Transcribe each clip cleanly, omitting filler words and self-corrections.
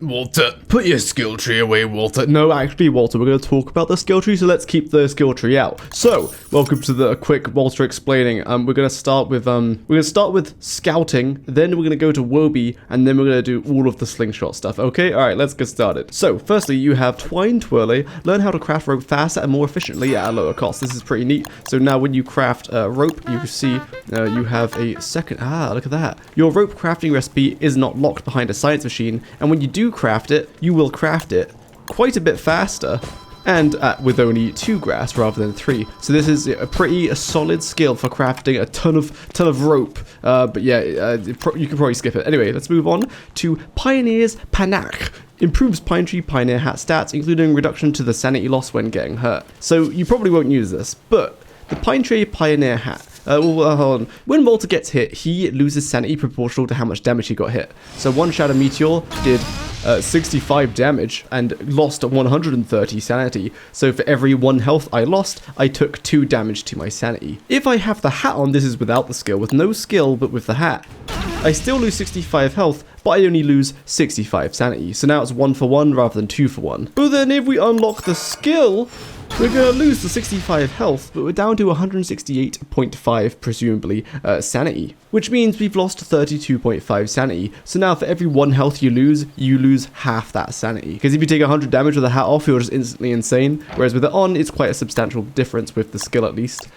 Walter, put your skill tree away, Walter. No, actually, Walter, we're going to talk about the skill tree, so let's keep the skill tree out. So, welcome to the quick Walter explaining. We're going to start with scouting, then we're going to go to Woby, and then we're going to do all of the slingshot stuff. Okay, all right, let's get started. So, firstly, you have Twine Twirly. Learn how to craft rope faster and more efficiently at a lower cost. This is pretty neat. So now, when you craft rope, you can see you have a second. Look at that. Your rope crafting recipe is not locked behind a science machine, and when you do craft it, you will craft it quite a bit faster and with only 2 grass rather than 3. So this is a pretty solid skill for crafting a ton of rope. But yeah, you can probably skip it. Anyway, let's move on to Pioneer's Panache. Improves Pine Tree Pioneer hat stats, including reduction to the sanity loss when getting hurt. So you probably won't use this, but the Pine Tree Pioneer hat. Hold on. When Walter gets hit, he loses sanity proportional to how much damage he got hit. So one Shadow Meteor did 65 damage and lost 130 sanity. So for every 1 health I lost, I took 2 damage to my sanity. If I have the hat on, this is without the skill. With no skill, but with the hat, I still lose 65 health, but I only lose 65 sanity. So now it's 1 for 1 rather than 2 for 1. But then if we unlock the skill, we're going to lose the 65 health, but we're down to 168.5, presumably, sanity. Which means we've lost 32.5 sanity. So now for every 1 health you lose half that sanity. Because if you take 100 damage with a hat off, you're just instantly insane. Whereas with it on, it's quite a substantial difference with the skill at least.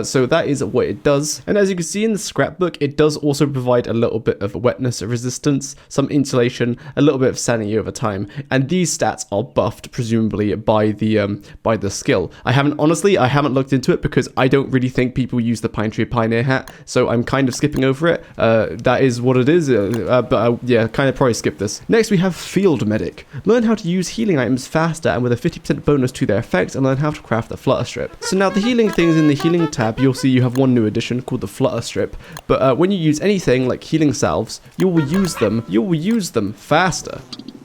So that is what it does. And as you can see in the scrapbook, it does also provide a little bit of wetness resistance, some insulation, a little bit of sanity over time. And these stats are buffed, presumably, by the skill. I haven't looked into it because I don't really think people use the Pine Tree Pioneer hat. So I'm kind of skipping over it. That is what it is. Yeah, kind of probably skip this. Next, we have Field Medic. Learn how to use healing items faster and with a 50% bonus to their effects, and learn how to craft the Flutter Strip. So now the healing things in the healing tab, you'll see you have one new addition called the Flutter Strip. But when you use anything like healing salves, you will use them faster.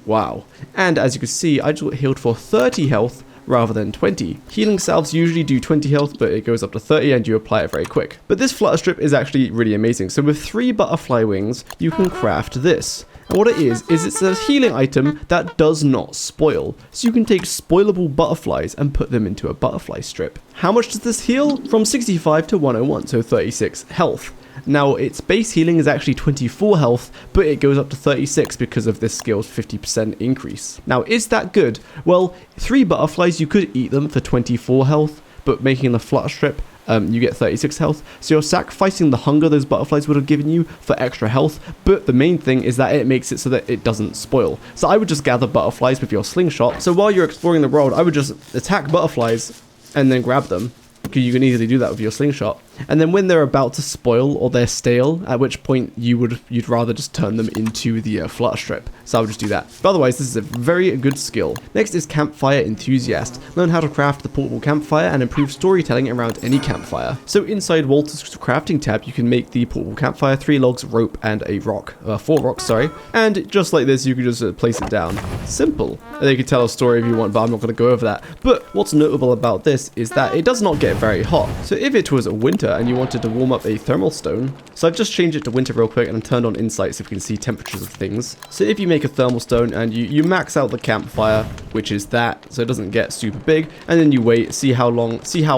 Wow. And as you can see, I just got healed for 30 health rather than 20. Healing salves usually do 20 health, but it goes up to 30 and you apply it very quick. But this Flutter Strip is actually really amazing. So with 3 butterfly wings, you can craft this. And what it is it's a healing item that does not spoil. So you can take spoilable butterflies and put them into a butterfly strip. How much does this heal? From 65 to 101, so 36 health. Now, its base healing is actually 24 health, but it goes up to 36 because of this skill's 50% increase. Now, is that good? Well, 3 butterflies, you could eat them for 24 health, but making the Flutter Strip, you get 36 health. So you're sacrificing the hunger those butterflies would have given you for extra health, but the main thing is that it makes it so that it doesn't spoil. So I would just gather butterflies with your slingshot. So while you're exploring the world, I would just attack butterflies and then grab them. Because you can easily do that with your slingshot. And then when they're about to spoil or they're stale, at which point you'd rather just turn them into the Flutter Strip. So I would just do that. But otherwise, this is a very good skill. Next is Campfire Enthusiast. Learn how to craft the portable campfire and improve storytelling around any campfire. So inside Walter's crafting tab, you can make the portable campfire, 3 logs, rope, and a rock. 4 rocks, sorry. And just like this, you can just place it down. Simple. And you can tell a story if you want, but I'm not going to go over that. But what's notable about this is that it does not get very hot. So if it was winter and you wanted to warm up a thermal stone, so I've just changed it to winter real quick and turned on insight so we can see temperatures of things. So if you make a thermal stone and you max out the campfire, which is that, so it doesn't get super big, and then you wait, see how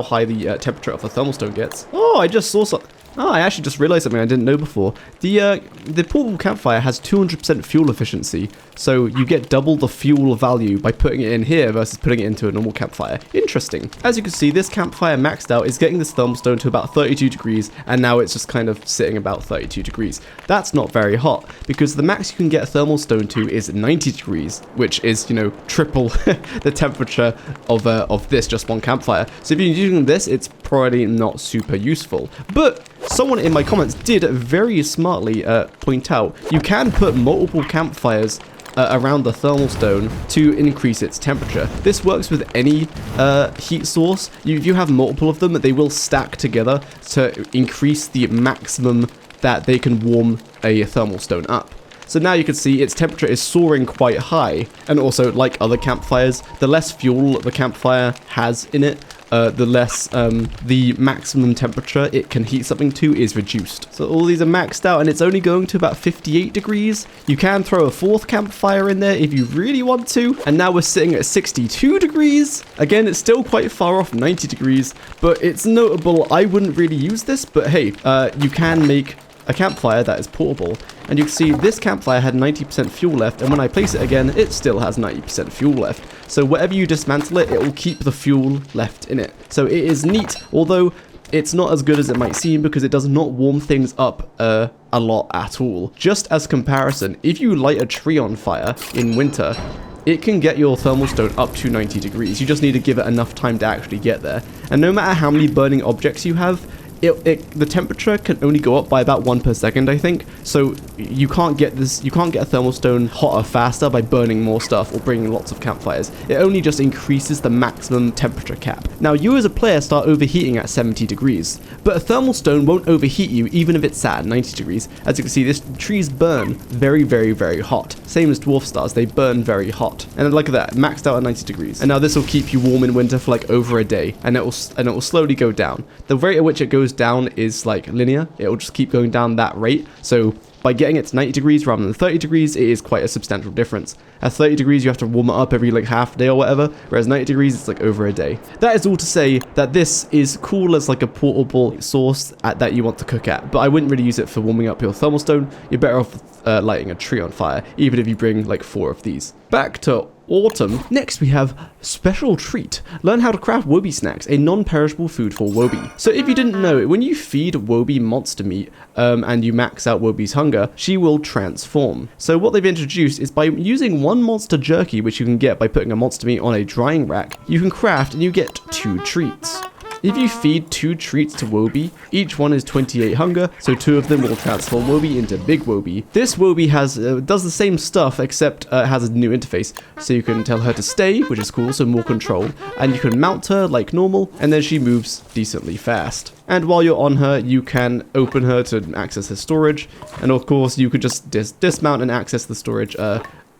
high the temperature of the thermal stone gets. Oh, I just saw something. Oh, I actually just realized something I didn't know before. The portable campfire has 200% fuel efficiency, so you get double the fuel value by putting it in here versus putting it into a normal campfire. Interesting. As you can see, this campfire maxed out is getting this thermal stone to about 32 degrees, and now it's just kind of sitting about 32 degrees. That's not very hot, because the max you can get a thermal stone to is 90 degrees, which is, triple the temperature of this just one campfire. So if you're using this, it's probably not super useful. But someone in my comments did very smartly point out you can put multiple campfires around the thermal stone to increase its temperature. This works with any heat source. If you have multiple of them, they will stack together to increase the maximum that they can warm a thermal stone up. So now you can see its temperature is soaring quite high. And also, like other campfires, the less fuel the campfire has in it, the less the maximum temperature it can heat something to is reduced. So all these are maxed out and it's only going to about 58 degrees. You can throw a fourth campfire in there if you really want to. And now we're sitting at 62 degrees. Again, it's still quite far off 90 degrees, but it's notable. I wouldn't really use this, but hey, you can make a campfire that is portable, and you can see this campfire had 90% fuel left, and when I place it again, it still has 90% fuel left. So whatever you dismantle it, it will keep the fuel left in it. So it is neat, although it's not as good as it might seem because it does not warm things up a lot at all. Just as comparison, if you light a tree on fire in winter, it can get your thermal stone up to 90 degrees. You just need to give it enough time to actually get there. And no matter how many burning objects you have, the temperature can only go up by about 1 per second, I think. So you can't get a thermal stone hotter faster by burning more stuff or bringing lots of campfires. It only just increases the maximum temperature cap. Now you as a player start overheating at 70 degrees, but a thermal stone won't overheat you even if it's sat at 90 degrees. As you can see, trees burn very, very, very hot. Same as dwarf stars, they burn very hot. And look at that, maxed out at 90 degrees. And now this will keep you warm in winter for like over a day, and it will slowly go down. The rate at which it goes down is like linear. It will just keep going down that rate. So by getting it to 90 degrees rather than 30 degrees, it is quite a substantial difference. At 30 degrees, you have to warm it up every like half a day or whatever, whereas 90 degrees, it's like over a day. That is all to say that this is cool as like a portable source that you want to cook at, but I wouldn't really use it for warming up your thermal stone. You're better off lighting a tree on fire, even if you bring like 4 of these. Back to autumn. Next we have special treat. Learn how to craft Woby snacks, a non-perishable food for Woby. So if you didn't know, when you feed Woby monster meat and you max out Woby's hunger, she will transform. So what they've introduced is by using 1 monster jerky, which you can get by putting a monster meat on a drying rack, you can craft and you get 2 treats. If you feed 2 treats to Woby, each one is 28 hunger, so 2 of them will transform Woby into Big Woby. This Woby does the same stuff, except it has a new interface, so you can tell her to stay, which is cool, so more control, and you can mount her like normal, and then she moves decently fast. And while you're on her, you can open her to access her storage, and of course you could just dismount and access the storage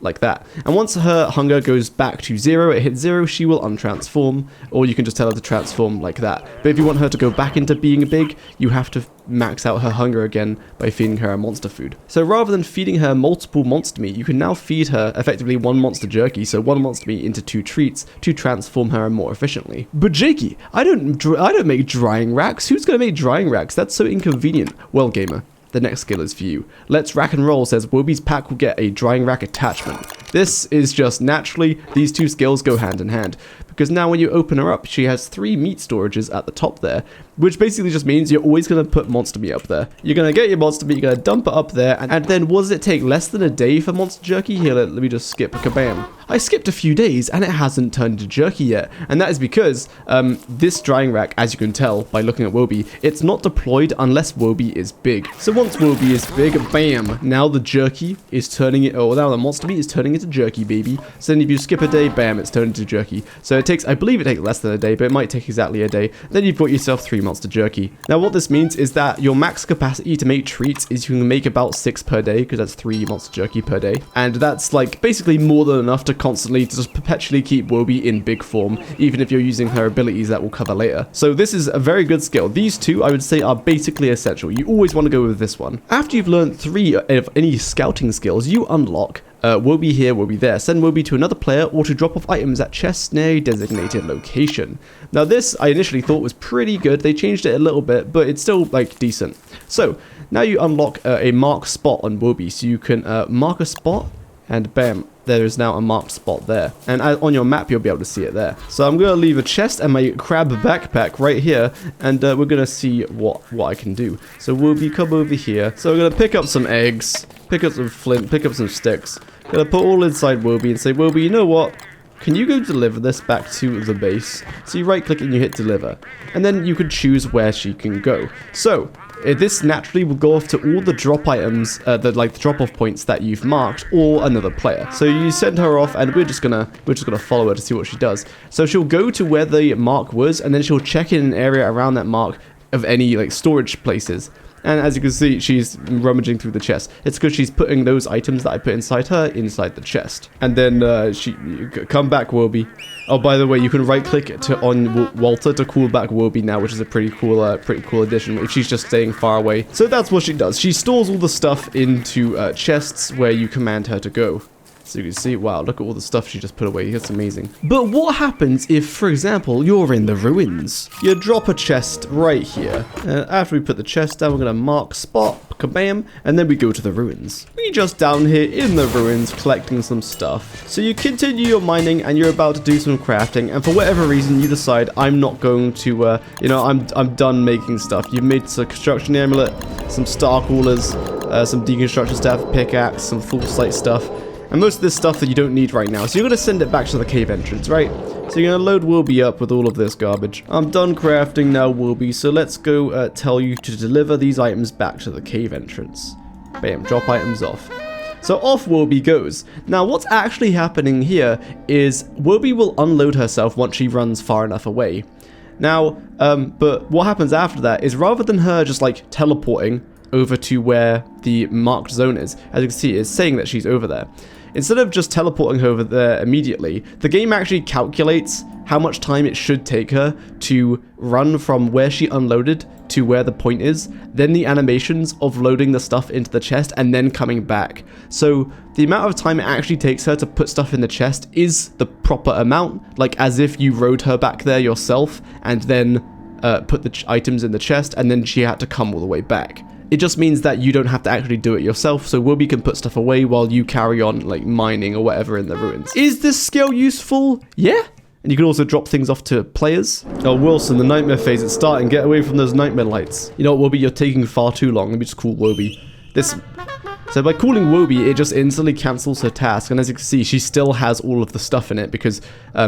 like that. And once her hunger goes back to 0, it hits 0, she will untransform, or you can just tell her to transform like that. But if you want her to go back into being big, you have to max out her hunger again by feeding her a monster food. So rather than feeding her multiple monster meat, you can now feed her effectively 1 monster jerky, so 1 monster meat into 2 treats to transform her more efficiently. But Jakey, I don't make drying racks. Who's gonna make drying racks? That's so inconvenient. Well, gamer, the next skill is for you. Let's Rack and Roll says Woby's pack will get a drying rack attachment. This is just naturally, these 2 skills go hand in hand, because now when you open her up, she has 3 meat storages at the top there, which basically just means you're always going to put monster meat up there. You're going to get your monster meat, you're going to dump it up there, and then what does it take, less than a day for monster jerky? Here, let me just skip, kabam. I skipped a few days and it hasn't turned into jerky yet, and that is because this drying rack, as you can tell by looking at Woby, it's not deployed unless Woby is big. So once Woby is big, bam, now the jerky is turning it, now the monster meat is turning into jerky, baby. So then if you skip a day, bam, it's turned into jerky. So it takes, I believe it takes less than a day, but it might take exactly a day. Then you've got yourself 3 monster jerky. Now what this means is that your max capacity to make treats is you can make about 6 per day, because that's 3 monster jerky per day. And that's like basically more than enough to constantly, to just perpetually keep Woby in big form, even if you're using her abilities that we'll cover later. So this is a very good skill. These 2, I would say, are basically essential. You always want to go with this one. After you've learned 3 of any scouting skills, you unlock Woby here, Woby there. Send Woby to another player or to drop off items at chests near a designated location. Now this, I initially thought was pretty good. They changed it a little bit, but it's still like decent. So now you unlock a marked spot on Woby. So you can mark a spot and bam, there is now a marked spot there. And on your map, you'll be able to see it there. So I'm going to leave a chest and my crab backpack right here, and we're going to see what I can do. So Woby, come over here. So we're going to pick up some eggs, pick up some flint, pick up some sticks. Gonna put all inside Woby and say, Woby, you know what? Can you go deliver this back to the base? So you right click and you hit deliver. And then you can choose where she can go. So this naturally will go off to all the drop items, the drop off points that you've marked, or another player. So you send her off and we're just gonna follow her to see what she does. So she'll go to where the mark was, and then she'll check in an area around that mark of any like storage places. And as you can see, she's rummaging through the chest. It's because she's putting those items that I put inside her inside the chest. And then come back, Woby. Oh, by the way, you can right-click on Walter to call back Woby now, which is a pretty cool addition if she's just staying far away. So that's what she does. She stores all the stuff into chests where you command her to go. So you can see, wow, look at all the stuff she just put away. That's amazing. But what happens if, for example, you're in the ruins? You drop a chest right here. After we put the chest down, we're going to mark spot, kabam, and then we go to the ruins. We just down here in the ruins collecting some stuff. So you continue your mining and you're about to do some crafting, and for whatever reason you decide I'm not going to, I'm done making stuff. You've made some construction amulet, some star coolers, some deconstruction staff, pickaxe, some full slate stuff. And most of this stuff that you don't need right now. So you're going to send it back to the cave entrance, right? So you're going to load Woby up with all of this garbage. I'm done crafting now, Woby. So let's go tell you to deliver these items back to the cave entrance. Bam, drop items off. So off Woby goes. Now what's actually happening here is Woby will unload herself once she runs far enough away. Now, but what happens after that is rather than her just like teleporting over to where the marked zone is, as you can see, it's saying that she's over there. Instead of just teleporting over there immediately, the game actually calculates how much time it should take her to run from where she unloaded to where the point is, then the animations of loading the stuff into the chest and then coming back. So the amount of time it actually takes her to put stuff in the chest is the proper amount, like as if you rode her back there yourself and then put the items in the chest and then she had to come all the way back. It just means that you don't have to actually do it yourself, so Woby can put stuff away while you carry on, like, mining or whatever in the ruins. Is this skill useful? Yeah. And you can also drop things off to players. Oh, Wilson, the nightmare phase is starting. Get away from those nightmare lights. You know what, Woby, you're taking far too long. Let me just call Woby. So by calling Woby, it just instantly cancels her task, and as you can see, she still has all of the stuff in it because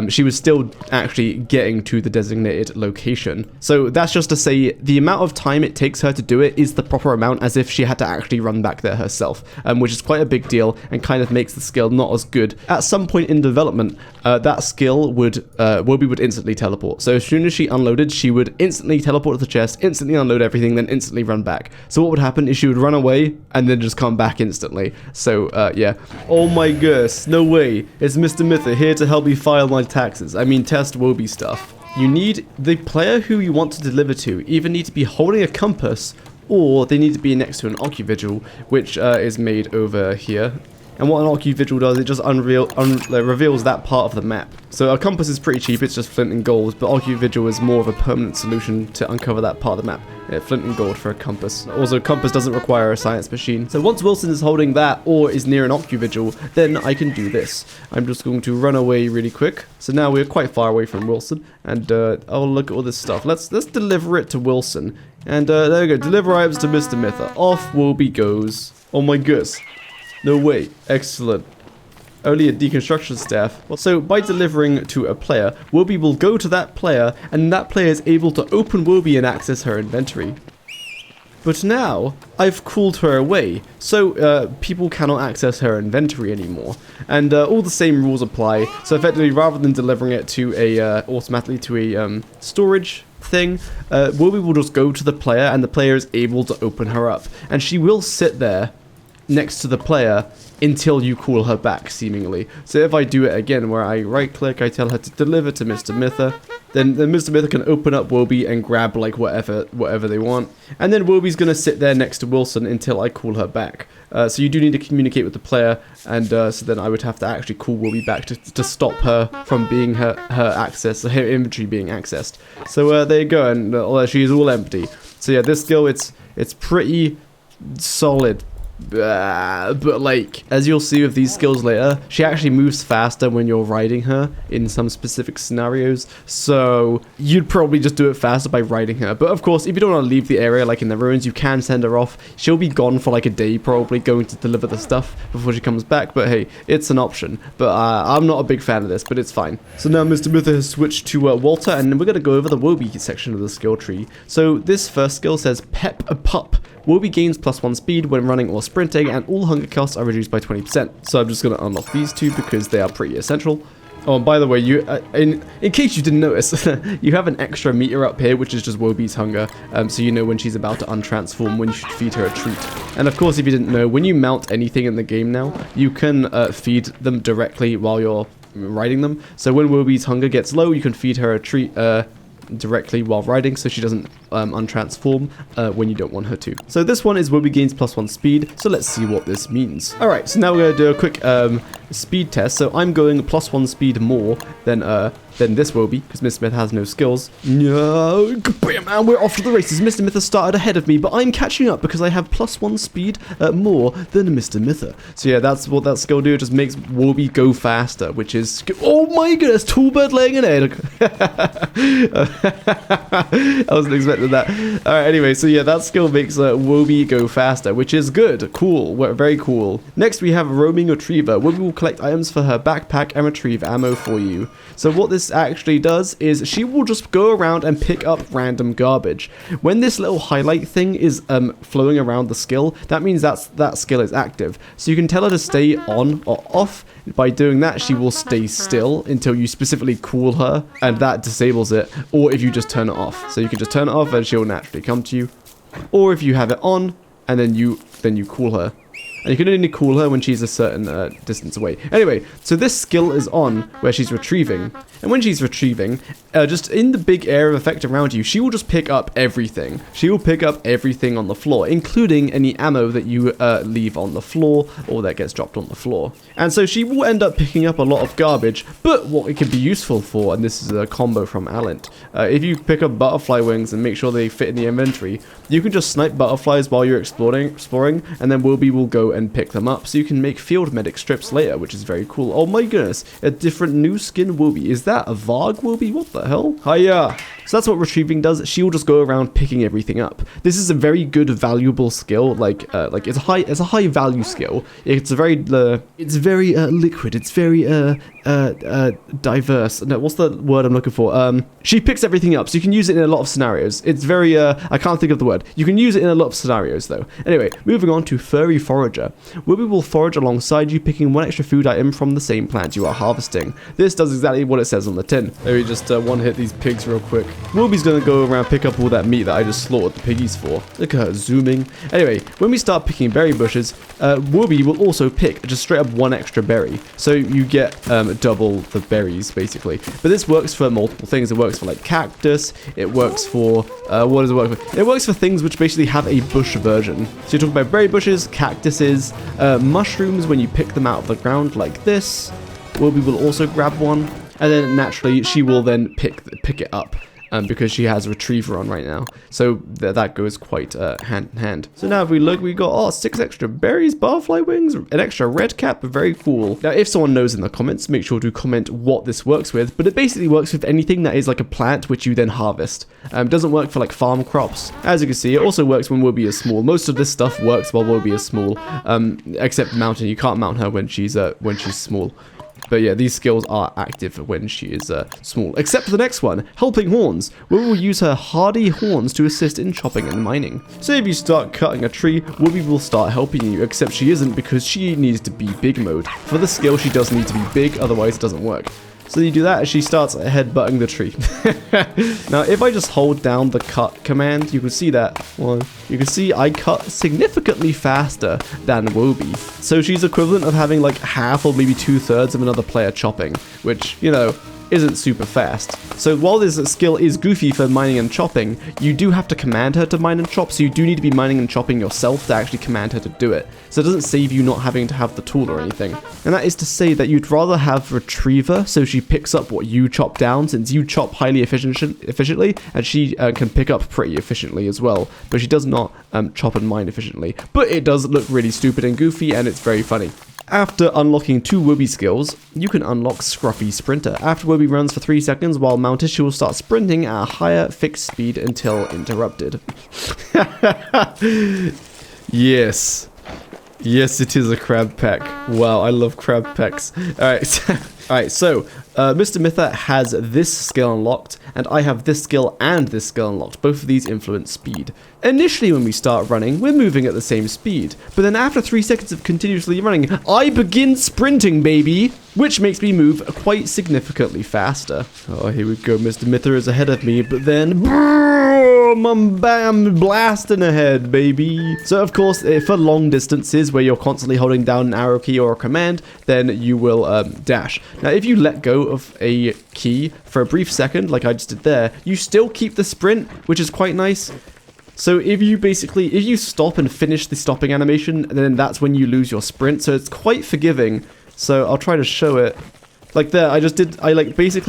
she was still actually getting to the designated location. So that's just to say the amount of time it takes her to do it is the proper amount, as if she had to actually run back there herself, which is quite a big deal and kind of makes the skill not as good. At some point in development, that skill Woby would instantly teleport. So as soon as she unloaded, she would instantly teleport to the chest, instantly unload everything, then instantly run back. So what would happen is she would run away and then just come back instantly. So yeah. Oh my gosh, no way. It's Mr. Mither here to help me file my taxes. I mean test Woby stuff. You need the player who you want to deliver to either need to be holding a compass or they need to be next to an occuvigil, which is made over here. And what an occuvigil does, it just reveals that part of the map. So a compass is pretty cheap, it's just flint and gold, but occuvigil is more of a permanent solution to uncover that part of the map. Yeah, flint and gold for a compass. Also, a compass doesn't require a science machine. So once Wilson is holding that or is near an occuvigil, then I can do this. I'm just going to run away really quick. So now we're quite far away from Wilson, and oh, look at all this stuff. Let's deliver it to Wilson. And there we go, deliver items to Mr. Mither. Off Woby goes. Oh my goodness. No way. Excellent. Only a deconstruction staff. So by delivering to a player, Woby will go to that player, and that player is able to open Woby and access her inventory. But now, I've called her away, so people cannot access her inventory anymore. And all the same rules apply, so effectively rather than delivering it to automatically to a storage thing, Woby will just go to the player, and the player is able to open her up. And she will sit there next to the player until you call her back, seemingly. So if I do it again, where I right click, I tell her to deliver to Mr. Mither, then Mr. Mither can open up Woby and grab like whatever they want. And then Woby's gonna sit there next to Wilson until I call her back. So you do need to communicate with the player, and so then I would have to actually call Woby back to stop her from being her inventory being accessed. So there you go, and she is all empty. So yeah, this skill, it's pretty solid. But like, as you'll see with these skills later, she actually moves faster when you're riding her in some specific scenarios, so you'd probably just do it faster by riding her. But of course, if you don't want to leave the area like in the ruins, you can send her off. She'll be gone for like a day, probably going to deliver the stuff before she comes back, but hey, it's an option. But I'm not a big fan of this, but it's fine. So now Mr. Mither has switched to Walter, and we're going to go over the Woby section of the skill tree. So this first skill says Pep a Pup. Woby gains +1 speed when running or sprinting, and all hunger costs are reduced by 20%. So I'm just going to unlock these two because they are pretty essential. Oh, and by the way, you in case you didn't notice, you have an extra meter up here, which is just Woby's hunger. So you know when she's about to untransform, when you should feed her a treat. And of course, if you didn't know, when you mount anything in the game now, you can feed them directly while you're riding them. So when Woby's hunger gets low, you can feed her a treat directly while riding, so she doesn't untransform when you don't want her to. So this one is Woby gains +1 speed, so let's see what this means. Alright, so now we're going to do a quick speed test. So I'm going +1 speed more than this Woby, because Mr. Myth has no skills. No, bam, and we're off to the races. Mr. Myth has started ahead of me, but I'm catching up because I have +1 speed more than Mr. Myther. So yeah, that's what that skill do. It just makes Woby go faster, which is... Oh my goodness, Toolbird laying an egg. I wasn't expecting that. Alright, anyway, so yeah, that skill makes Woby go faster, which is good. Cool, very cool. Next, we have Roaming Retriever. Woby will collect items for her backpack and retrieve ammo for you. So what this actually does is she will just go around and pick up random garbage. When this little highlight thing is flowing around the skill, that means that skill is active. So you can tell her to stay on or off. By doing that, she will stay still until you specifically call her, and that disables it. Or if you just turn it off. So you can just turn it off and she'll naturally come to you. Or if you have it on and then you call her. And you can only call her when she's a certain distance away. Anyway, so this skill is on where she's retrieving. And when she's retrieving, just in the big area of effect around you, she will just pick up everything. She will pick up everything on the floor, including any ammo that you leave on the floor or that gets dropped on the floor. And so she will end up picking up a lot of garbage, but what it can be useful for, and this is a combo from Alent, if you pick up butterfly wings and make sure they fit in the inventory, you can just snipe butterflies while you're exploring, and then Woby will go and pick them up, so you can make field medic strips later, which is very cool. Oh my goodness, a different new skin Woby. Is that a Varg Woby? What the hell? Hiya! So that's what retrieving does. She will just go around picking everything up. This is a very good, valuable skill. Like it's a high value skill. It's a very liquid. It's very diverse. No, what's the word I'm looking for? She picks everything up, so you can use it in a lot of scenarios. It's very I can't think of the word. You can use it in a lot of scenarios though. Anyway, moving on to Furry Forager. Woby will forage alongside you, picking one extra food item from the same plant you are harvesting. This does exactly what it says on the tin. Let me just one hit these pigs real quick. Woby's gonna go around pick up all that meat that I just slaughtered the piggies for. Look at her zooming. Anyway, when we start picking berry bushes, Woby will also pick just straight up one extra berry. So you get double the berries basically. But this works for multiple things. It works for like cactus. It works for what does it work for? It works for things which basically have a bush version. So you're talking about berry bushes, cactuses, mushrooms when you pick them out of the ground like this. Woby will also grab one, and then naturally she will then pick it up. Because she has Retriever on right now. So that goes quite hand in hand. So now if we look, we got 6 extra berries, butterfly wings, an extra red cap, very cool. Now if someone knows in the comments, make sure to comment what this works with, but it basically works with anything that is like a plant which you then harvest. It doesn't work for like farm crops. As you can see, it also works when Woby is small. Most of this stuff works while Woby is small, except mounting. You can't mount her when she's small. But yeah, these skills are active when she is small. Except for the next one, Helping Horns. We will use her hardy horns to assist in chopping and mining. So if you start cutting a tree, Woby will start helping you, except she isn't because she needs to be big mode. For the skill, she does need to be big, otherwise it doesn't work. So you do that as she starts headbutting the tree. Now, if I just hold down the cut command, you can see that. Well, you can see I cut significantly faster than Woby. So she's equivalent of having like half or maybe 2/3 of another player chopping, which, you know, isn't super fast. So while this skill is goofy for mining and chopping, you do have to command her to mine and chop, so you do need to be mining and chopping yourself to actually command her to do it. So it doesn't save you not having to have the tool or anything. And that is to say that you'd rather have Retriever, so she picks up what you chop down, since you chop highly efficiently, and she can pick up pretty efficiently as well. But she does not chop and mine efficiently. But it does look really stupid and goofy, and it's very funny. After unlocking 2 Woby skills, you can unlock Scruffy Sprinter. After Woby runs for 3 seconds while mounted, she will start sprinting at a higher fixed speed until interrupted. Yes. Yes, it is a crab pack. Wow, I love crab packs. Alright, so Mr. Myther has this skill unlocked, and I have this skill and this skill unlocked. Both of these influence speed. Initially, when we start running, we're moving at the same speed. But then after 3 seconds of continuously running, I begin sprinting, baby! which makes me move quite significantly faster. Oh, here we go. Mr. Mither is ahead of me, but then boom, I'm blasting ahead, baby. So of course, for long distances where you're constantly holding down an arrow key or a command, then you will dash. Now, if you let go of a key for a brief second, like I just did there, you still keep the sprint, which is quite nice. So if you stop and finish the stopping animation, then that's when you lose your sprint. So it's quite forgiving. So I'll try to show it. Like there, I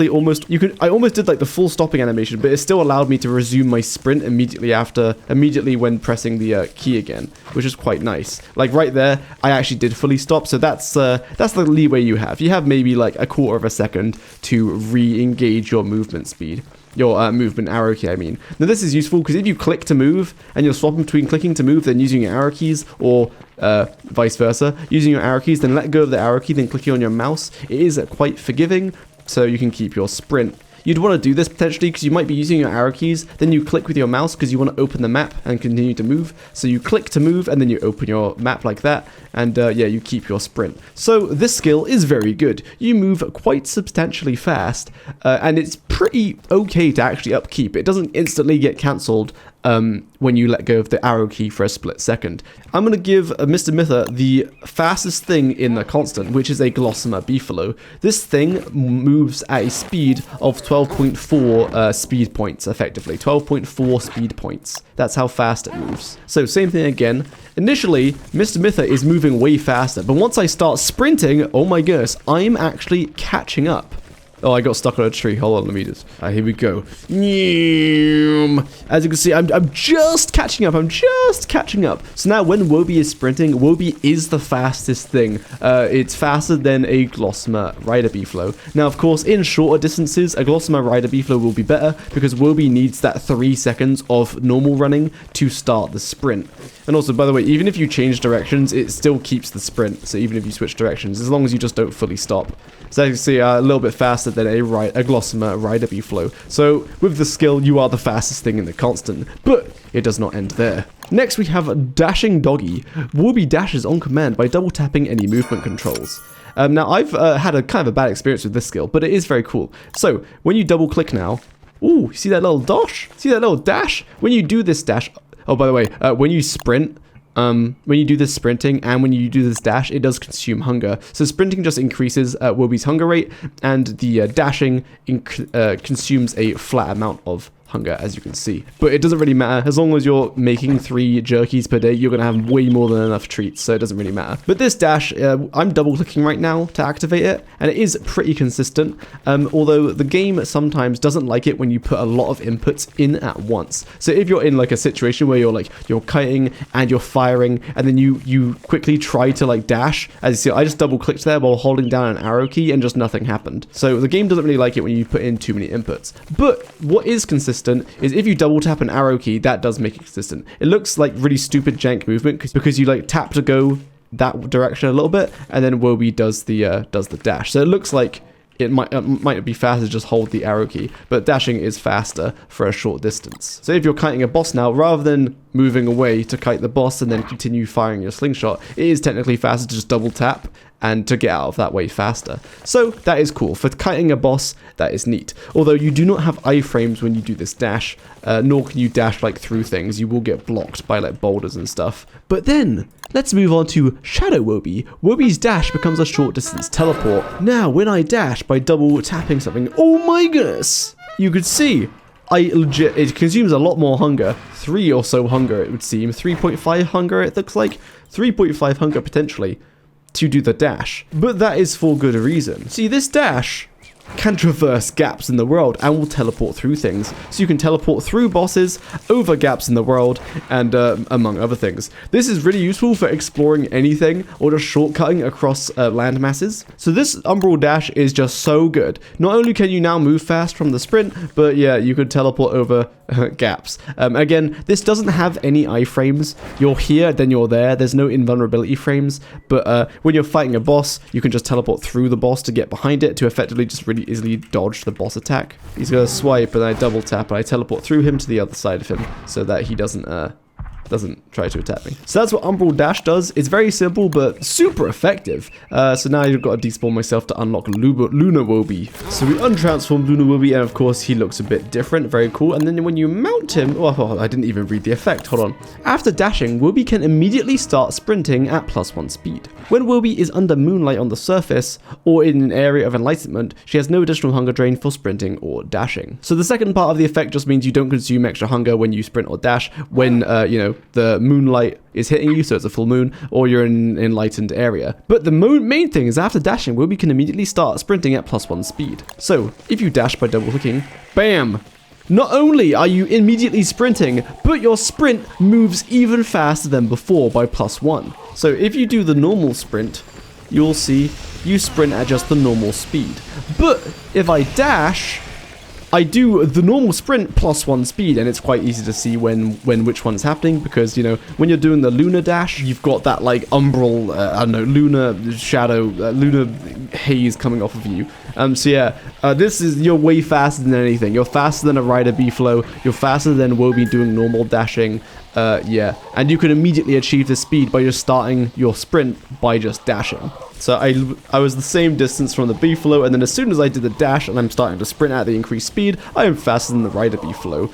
almost did like the full stopping animation, but it still allowed me to resume my sprint immediately when pressing the key again, which is quite nice. Like right there, I actually did fully stop, so that's the leeway you have. You have maybe like a quarter of a second to re-engage your movement speed. Your movement arrow key, I mean. Now this is useful because if you click to move and you're swapping between clicking to move, then using your arrow keys, or vice versa, using your arrow keys, then let go of the arrow key, then clicking on your mouse, it is quite forgiving, so you can keep your sprint. You'd want to do this potentially because you might be using your arrow keys, then you click with your mouse because you want to open the map and continue to move. So you click to move and then you open your map like that, and yeah, you keep your sprint. So this skill is very good. You move quite substantially fast, and it's pretty okay to actually upkeep. It doesn't instantly get cancelled when you let go of the arrow key for a split second. I'm going to give Mr. Mither the fastest thing in the constant, which is a Glossoma Beefalo. This thing moves at a speed of 12.4 speed points, effectively. 12.4 speed points. That's how fast it moves. So same thing again. Initially, Mr. Mither is moving way faster, but once I start sprinting, oh my goodness, I'm actually catching up. Oh, I got stuck on a tree. Hold on, let me just... here we go. As you can see, I'm just catching up. I'm just catching up. So now when Woby is sprinting, Woby is the fastest thing. It's faster than a Glossoma Rider Beefalo. Now, of course, in shorter distances, a Glossoma Rider Beefalo will be better because Woby needs that 3 seconds of normal running to start the sprint. And also, by the way, even if you change directions, it still keeps the sprint. So even if you switch directions, as long as you just don't fully stop. So as you can see, a little bit faster than a Glossoma Rider Beefalo. So with the skill, you are the fastest thing in the constant, but it does not end there. Next, we have Dashing Doggy. Woby dashes on command by double tapping any movement controls. Now, I've had a kind of a bad experience with this skill, but it is very cool. So when you double click now, ooh, see that little dash? See that little dash? When you do this dash, oh, by the way, when you sprint, when you do this sprinting and when you do this dash, it does consume hunger. So sprinting just increases Woby's hunger rate, and the dashing consumes a flat amount of hunger, as you can see. But it doesn't really matter. As long as you're making 3 jerkies per day, you're going to have way more than enough treats, so it doesn't really matter. But this dash, I'm double clicking right now to activate it, and it is pretty consistent, although the game sometimes doesn't like it when you put a lot of inputs in at once. So if you're in like a situation where you're kiting and you're firing, and then you quickly try to like dash, as you see, I just double clicked there while holding down an arrow key and just nothing happened. So the game doesn't really like it when you put in too many inputs. But what is consistent is if you double tap an arrow key, that does make it consistent. It looks like really stupid jank movement because you like tap to go that direction a little bit, and then Woby does the dash. So it looks like it might be faster to just hold the arrow key, but dashing is faster for a short distance. So if you're kiting a boss now, rather than moving away to kite the boss and then continue firing your slingshot, it is technically faster to just double tap and to get out of that way faster. So that is cool. For kiting a boss, that is neat. Although you do not have iframes when you do this dash, nor can you dash like through things. You will get blocked by like boulders and stuff. But then, let's move on to Shadow Woby. Woby's dash becomes a short distance teleport. Now, when I dash by double tapping something, oh my goodness! You could see, it consumes a lot more hunger. 3 or so hunger, it would seem. 3.5 hunger, it looks like. 3.5 hunger, potentially, to do the dash. But that is for good reason. See, this dash can traverse gaps in the world and will teleport through things. So you can teleport through bosses, over gaps in the world, and among other things. This is really useful for exploring anything or just shortcutting across land masses. So this umbral dash is just so good. Not only can you now move fast from the sprint, but yeah, you could teleport over gaps. Again, this doesn't have any iframes. You're here, then you're there. There's no invulnerability frames, but when you're fighting a boss, you can just teleport through the boss to get behind it to effectively just really easily dodge the boss attack. He's gonna swipe and I double tap and I teleport through him to the other side of him so that he doesn't doesn't try to attack me. So that's what Umbral Dash does. It's very simple, but super effective. So now you've got to despawn myself to unlock Lunar Woby. So we untransformed Lunar Woby, and of course he looks a bit different, very cool. And then when you mount him, oh, I didn't even read the effect, hold on. After dashing, Woby can immediately start sprinting at +1 speed. When Woby is under moonlight on the surface, or in an area of enlightenment, she has no additional hunger drain for sprinting or dashing. So the second part of the effect just means you don't consume extra hunger when you sprint or dash when, you know, the moonlight is hitting you, so it's a full moon, or you're in an enlightened area. But the main thing is after dashing, Woby can immediately start sprinting at +1 speed. So if you dash by double clicking, bam! Not only are you immediately sprinting, but your sprint moves even faster than before by +1. So if you do the normal sprint, you'll see you sprint at just the normal speed. But if I dash, I do the normal sprint +1 speed, and it's quite easy to see when which one's happening, because, you know, when you're doing the lunar dash, you've got that like umbral, I don't know, lunar shadow, lunar haze coming off of you. So yeah, you're way faster than anything. You're faster than a Rider B-Flow. You're faster than Woby doing normal dashing. Yeah, and you can immediately achieve this speed by just starting your sprint by just dashing. So I was the same distance from the B-Flow, and then as soon as I did the dash and I'm starting to sprint at the increased speed, I am faster than the Rider B-Flow.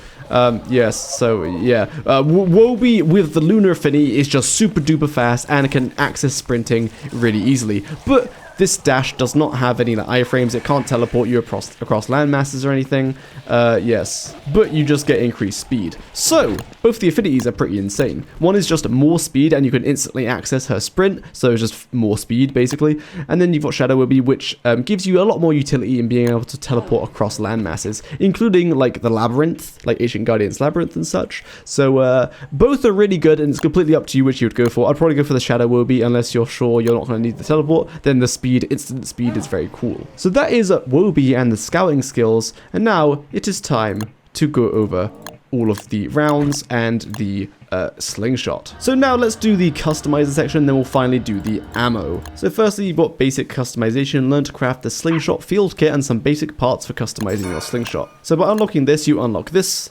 Yes, so yeah, Woby with the Lunar Affinity is just super duper fast and can access sprinting really easily, but this dash does not have any iframes. It can't teleport you across land masses or anything. Yes, but you just get increased speed. So both the affinities are pretty insane. One is just more speed, and you can instantly access her sprint, so it's just more speed basically. And then you've got Shadow Woby, which gives you a lot more utility in being able to teleport across land masses, including like the labyrinth, like Ancient Guardian's labyrinth and such. So both are really good, and it's completely up to you which you would go for. I'd probably go for the Shadow Woby unless you're sure you're not going to need the teleport. Then the instant speed is very cool. So that is Woby and the scouting skills, and now it is time to go over all of the rounds and the slingshot. So now let's do the customizer section, then we'll finally do the ammo. So firstly, you've got basic customization, learn to craft the slingshot field kit and some basic parts for customizing your slingshot. So by unlocking this, you unlock this,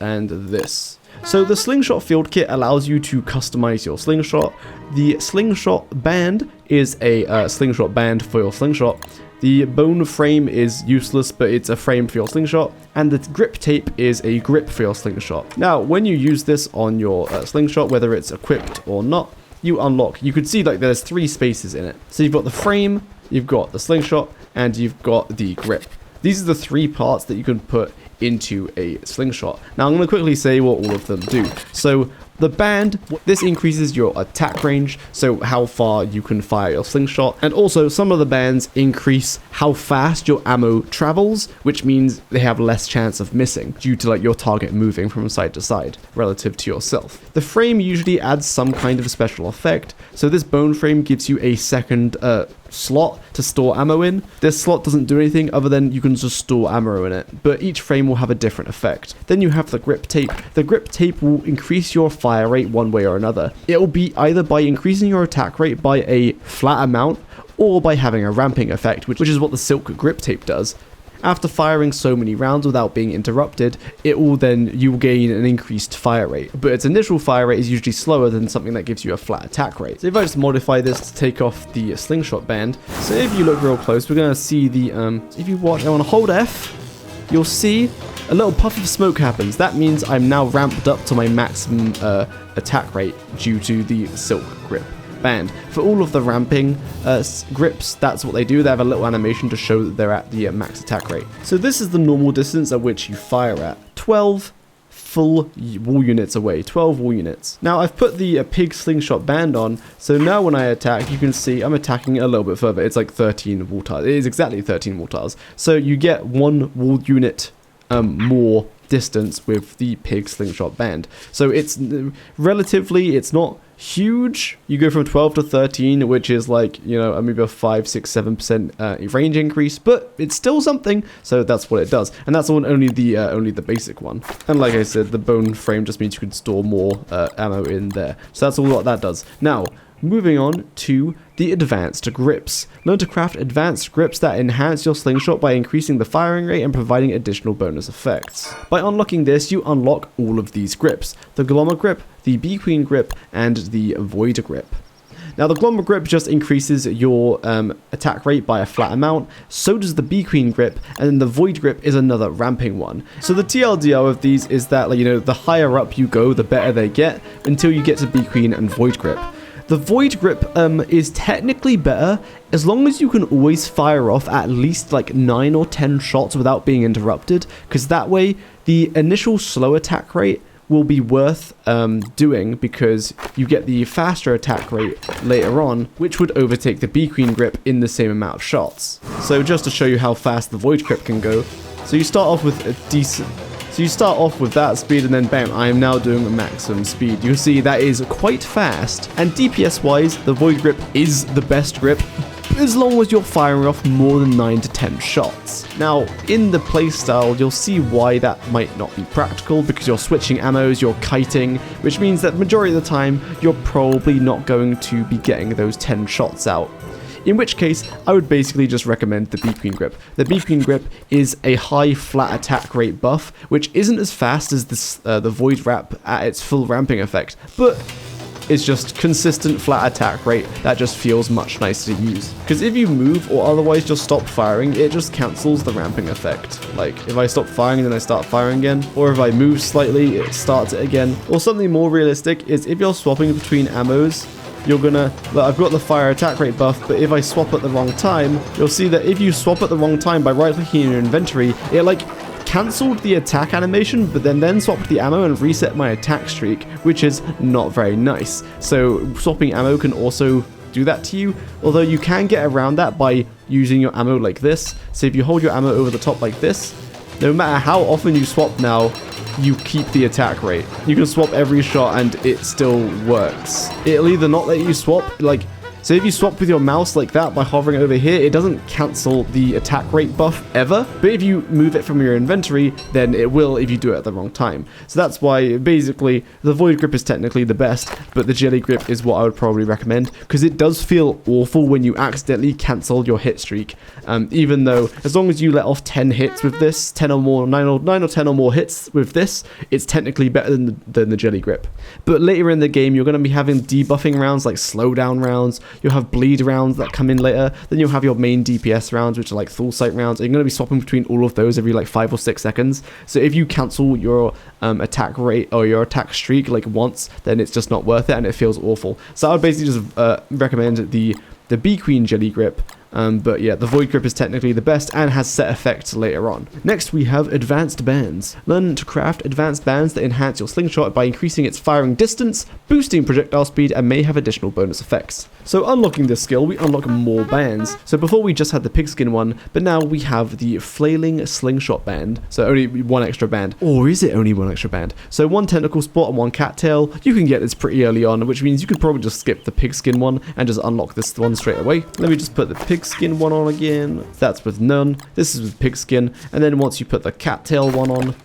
and this. So the slingshot field kit allows you to customize your slingshot. The slingshot band is a slingshot band for your slingshot. The bone frame is useless, but it's a frame for your slingshot, and the grip tape is a grip for your slingshot. Now, when you use this on your slingshot, whether it's equipped or not, you could see like there's 3 spaces in it. So you've got the frame, you've got the slingshot, and you've got the grip. These are the 3 parts that you can put into a slingshot. Now I'm going to quickly say what all of them do. So the band, this increases your attack range, so how far you can fire your slingshot, and also some of the bands increase how fast your ammo travels, which means they have less chance of missing due to like your target moving from side to side relative to yourself. The frame usually adds some kind of special effect, so this bone frame gives you a second slot to store ammo in. This slot doesn't do anything other than you can just store ammo in it, but each frame will have a different effect. Then you have the grip tape. The grip tape will increase your fire rate one way or another. It will be either by increasing your attack rate by a flat amount or by having a ramping effect, which is what the silk grip tape does. After firing so many rounds without being interrupted, you gain an increased fire rate, but its initial fire rate is usually slower than something that gives you a flat attack rate. So if I just modify this to take off the slingshot band, so if you look real close, we're going to see the, if you watch, I want to hold F, you'll see a little puff of smoke happens. That means I'm now ramped up to my maximum attack rate due to the silk grip band. For all of the ramping grips, that's what they do. They have a little animation to show that they're at the max attack rate. So this is the normal distance at which you fire at. 12 full wall units away, 12 wall units. Now I've put the pig slingshot band on, so now when I attack, you can see I'm attacking a little bit further. It's like 13 wall tiles. It is exactly 13 wall tiles. So you get 1 wall unit more distance with the pig slingshot band. So it's relatively, it's not huge. You go from 12 to 13, which is like, you know, maybe a 5, 6, 7% range increase, but it's still something. So that's what it does, and that's only the basic one. And like I said, the bone frame just means you can store more ammo in there. So that's all what that does. Now moving on to the advanced grips. Learn to craft advanced grips that enhance your slingshot by increasing the firing rate and providing additional bonus effects. By unlocking this, you unlock all of these grips: the Glommer grip, the Bee Queen grip, and the Void grip. Now the Glommer grip just increases your attack rate by a flat amount, so does the Bee Queen grip, and then the Void grip is another ramping one. So the TLDR of these is that, like, you know, the higher up you go, the better they get, until you get to Bee Queen and Void grip. The Void grip is technically better as long as you can always fire off at least like 9 or 10 shots without being interrupted, because that way the initial slow attack rate will be worth doing, because you get the faster attack rate later on, which would overtake the Bee Queen grip in the same amount of shots. So just to show you how fast the Void grip can go, so you start off with a decent... So you start off with that speed, and then bam, I am now doing maximum speed. You see that is quite fast, and DPS wise, the Void grip is the best grip, as long as you're firing off more than 9 to 10 shots. Now, in the playstyle, you'll see why that might not be practical, because you're switching ammos, you're kiting, which means that majority of the time, you're probably not going to be getting those 10 shots out. In which case, I would basically just recommend the Bee Queen grip. The Bee Queen grip is a high flat attack rate buff, which isn't as fast as this, the Void Wrap at its full ramping effect, but it's just consistent flat attack rate that just feels much nicer to use. Because if you move or otherwise just stop firing, it just cancels the ramping effect. Like, if I stop firing and then I start firing again, or if I move slightly, it starts it again. Or something more realistic is if you're swapping between ammos, you're gonna, well, I've got the fire attack rate buff, but if I swap at the wrong time, you'll see that if you swap at the wrong time by right clicking in your inventory, it like cancelled the attack animation, but then swapped the ammo and reset my attack streak, which is not very nice. So swapping ammo can also do that to you, although you can get around that by using your ammo like this. So if you hold your ammo over the top like this, no matter how often you swap now, you keep the attack rate. You can swap every shot and it still works. It'll either not let you swap, like, so if you swap with your mouse like that by hovering over here, it doesn't cancel the attack rate buff ever, but if you move it from your inventory, then it will if you do it at the wrong time. So that's why basically the Void grip is technically the best, but the Jelly grip is what I would probably recommend, because it does feel awful when you accidentally cancel your hit streak. Even though as long as you let off 10 hits with this, 10 or more, 9 or 10 or more hits with this, it's technically better than the Jelly grip. But later in the game, you're going to be having debuffing rounds like slowdown rounds. You'll have bleed rounds that come in later. Then you'll have your main DPS rounds, which are like full sight rounds. And you're going to be swapping between all of those every like 5 or 6 seconds. So if you cancel your attack rate or your attack streak like once, then it's just not worth it and it feels awful. So I would basically just recommend the Bee Queen Jelly grip. But yeah, the Void grip is technically the best and has set effects later on. Next, we have advanced bands. Learn to craft advanced bands that enhance your slingshot by increasing its firing distance, boosting projectile speed, and may have additional bonus effects. So unlocking this skill, we unlock more bands. So before we just had the pigskin one, but now we have the flailing slingshot band. So only one extra band. Or is it only one extra band? So one tentacle spot and one cattail. You can get this pretty early on, which means you could probably just skip the pigskin one and just unlock this one straight away. Let me just put the pigskin one on again. That's with none. This is with pigskin. And then once you put the cattail one on,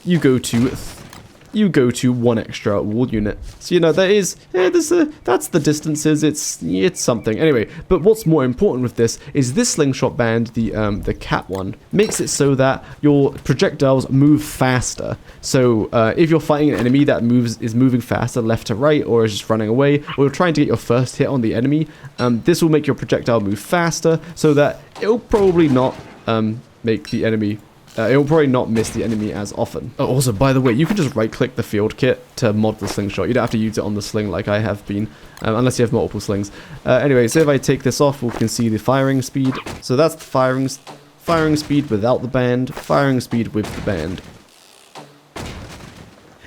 you go to one extra wall unit. So, you know, there is, that's the distances, it's something. Anyway, but what's more important with this is this slingshot band, the cat one, makes it so that your projectiles move faster. So if you're fighting an enemy that is moving faster left to right, or is just running away, or you're trying to get your first hit on the enemy, this will make your projectile move faster, so that it'll probably not make the enemy it will probably not miss the enemy as often. Oh, also, by the way, you can just right-click the field kit to mod the slingshot. You don't have to use it on the sling like I have been, unless you have multiple slings. Anyway, so if I take this off, we can see the firing speed. So that's the firing speed without the band, firing speed with the band.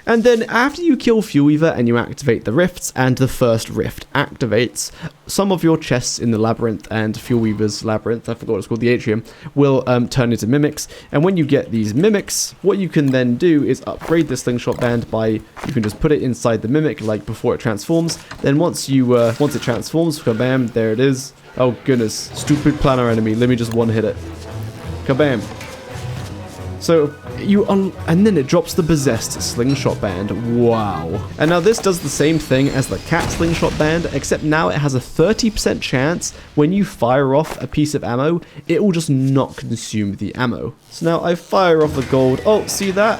And then after you kill Fuel Weaver and you activate the rifts, and the first rift activates, some of your chests in the labyrinth and Fuel Weaver's labyrinth, I forgot what it's called, the atrium, will turn into mimics. And when you get these mimics, what you can then do is upgrade the slingshot band by, you can just put it inside the mimic like before it transforms. Then once it transforms, kabam, there it is. Oh goodness, stupid planner enemy, let me just one hit it. Kabam. So and then it drops the possessed slingshot band. Wow. And now this does the same thing as the cat slingshot band, except now it has a 30% chance when you fire off a piece of ammo, it will just not consume the ammo. So now I fire off the gold. Oh, see that?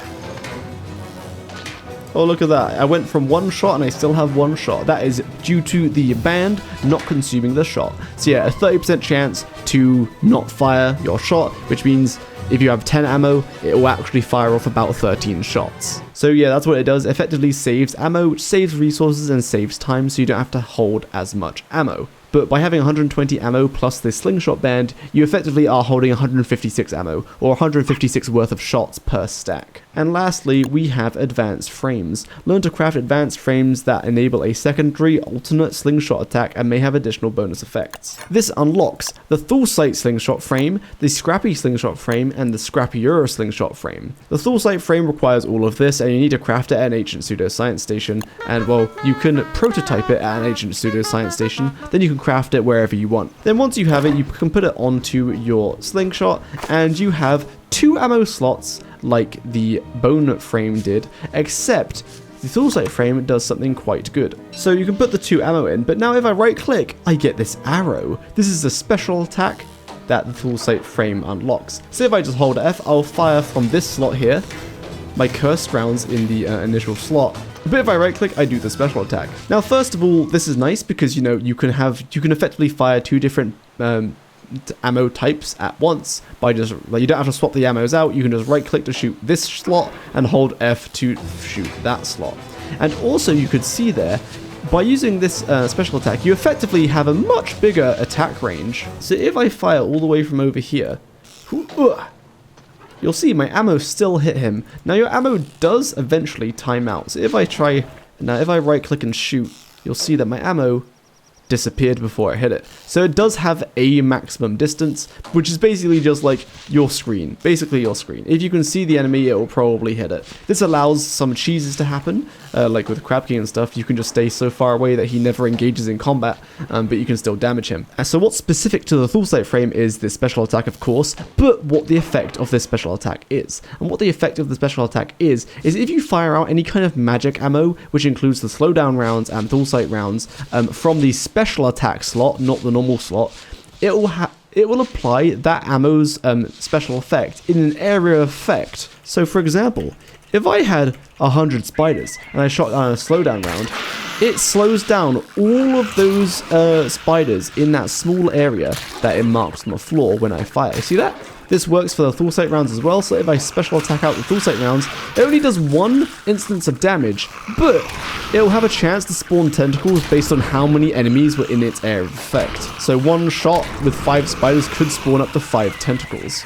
Oh, look at that. I went from one shot and I still have one shot. That is due to the band not consuming the shot. So yeah, a 30% chance to not fire your shot, which means if you have 10 ammo, it will actually fire off about 13 shots. So yeah, that's what it does. Effectively saves ammo, which saves resources and saves time, so you don't have to hold as much ammo. But by having 120 ammo plus this slingshot band, you effectively are holding 156 ammo, or 156 worth of shots per stack. And lastly, we have advanced frames. Learn to craft advanced frames that enable a secondary alternate slingshot attack and may have additional bonus effects. This unlocks the Thullsight slingshot frame, the Scrappy slingshot frame, and the Scrappy slingshot frame. The Thullsight frame requires all of this, and you need to craft it at an ancient pseudoscience station, and well, you can prototype it at an ancient pseudoscience station, then you can craft it wherever you want. Then once you have it, you can put it onto your slingshot, and you have 2 ammo slots like the bone frame did, except the Thullsight frame does something quite good. So you can put the 2 ammo in, but now if I right click, I get this arrow. This is a special attack that the Thullsight frame unlocks. So if I just hold F, I'll fire from this slot here, my cursed rounds in the initial slot. But if I right click, I do the special attack. Now first of all, this is nice because you know you can effectively fire 2 different ammo types at once by just, like, you don't have to swap the ammos out, you can just right click to shoot this slot and hold F to shoot that slot. And also you could see there, by using this special attack, you effectively have a much bigger attack range. So if I fire all the way from over here, you'll see my ammo still hit him. Now your ammo does eventually time out. So if I right click and shoot, you'll see that my ammo disappeared before I hit it. So it does have a maximum distance, which is basically just like your screen. Basically your screen. If you can see the enemy, it will probably hit it. This allows some cheeses to happen, like with Crab King and stuff. You can just stay so far away that he never engages in combat, but you can still damage him. So what's specific to the Thullsight frame is this special attack, of course, but what the effect of this special attack is. And what the effect of the special attack is if you fire out any kind of magic ammo, which includes the slowdown rounds and Thullsight rounds, from the special attack slot, not the normal slot, it will apply that ammo's special effect in an area of effect. So for example, if I had 100 spiders and I shot down a slowdown round, it slows down all of those spiders in that small area that it marks on the floor when I fire. See that? This works for the Thullsight rounds as well, so if I special attack out the Thullsight rounds, it only does 1 instance of damage, but it will have a chance to spawn tentacles based on how many enemies were in its area of effect. So 1 shot with 5 spiders could spawn up to 5 tentacles.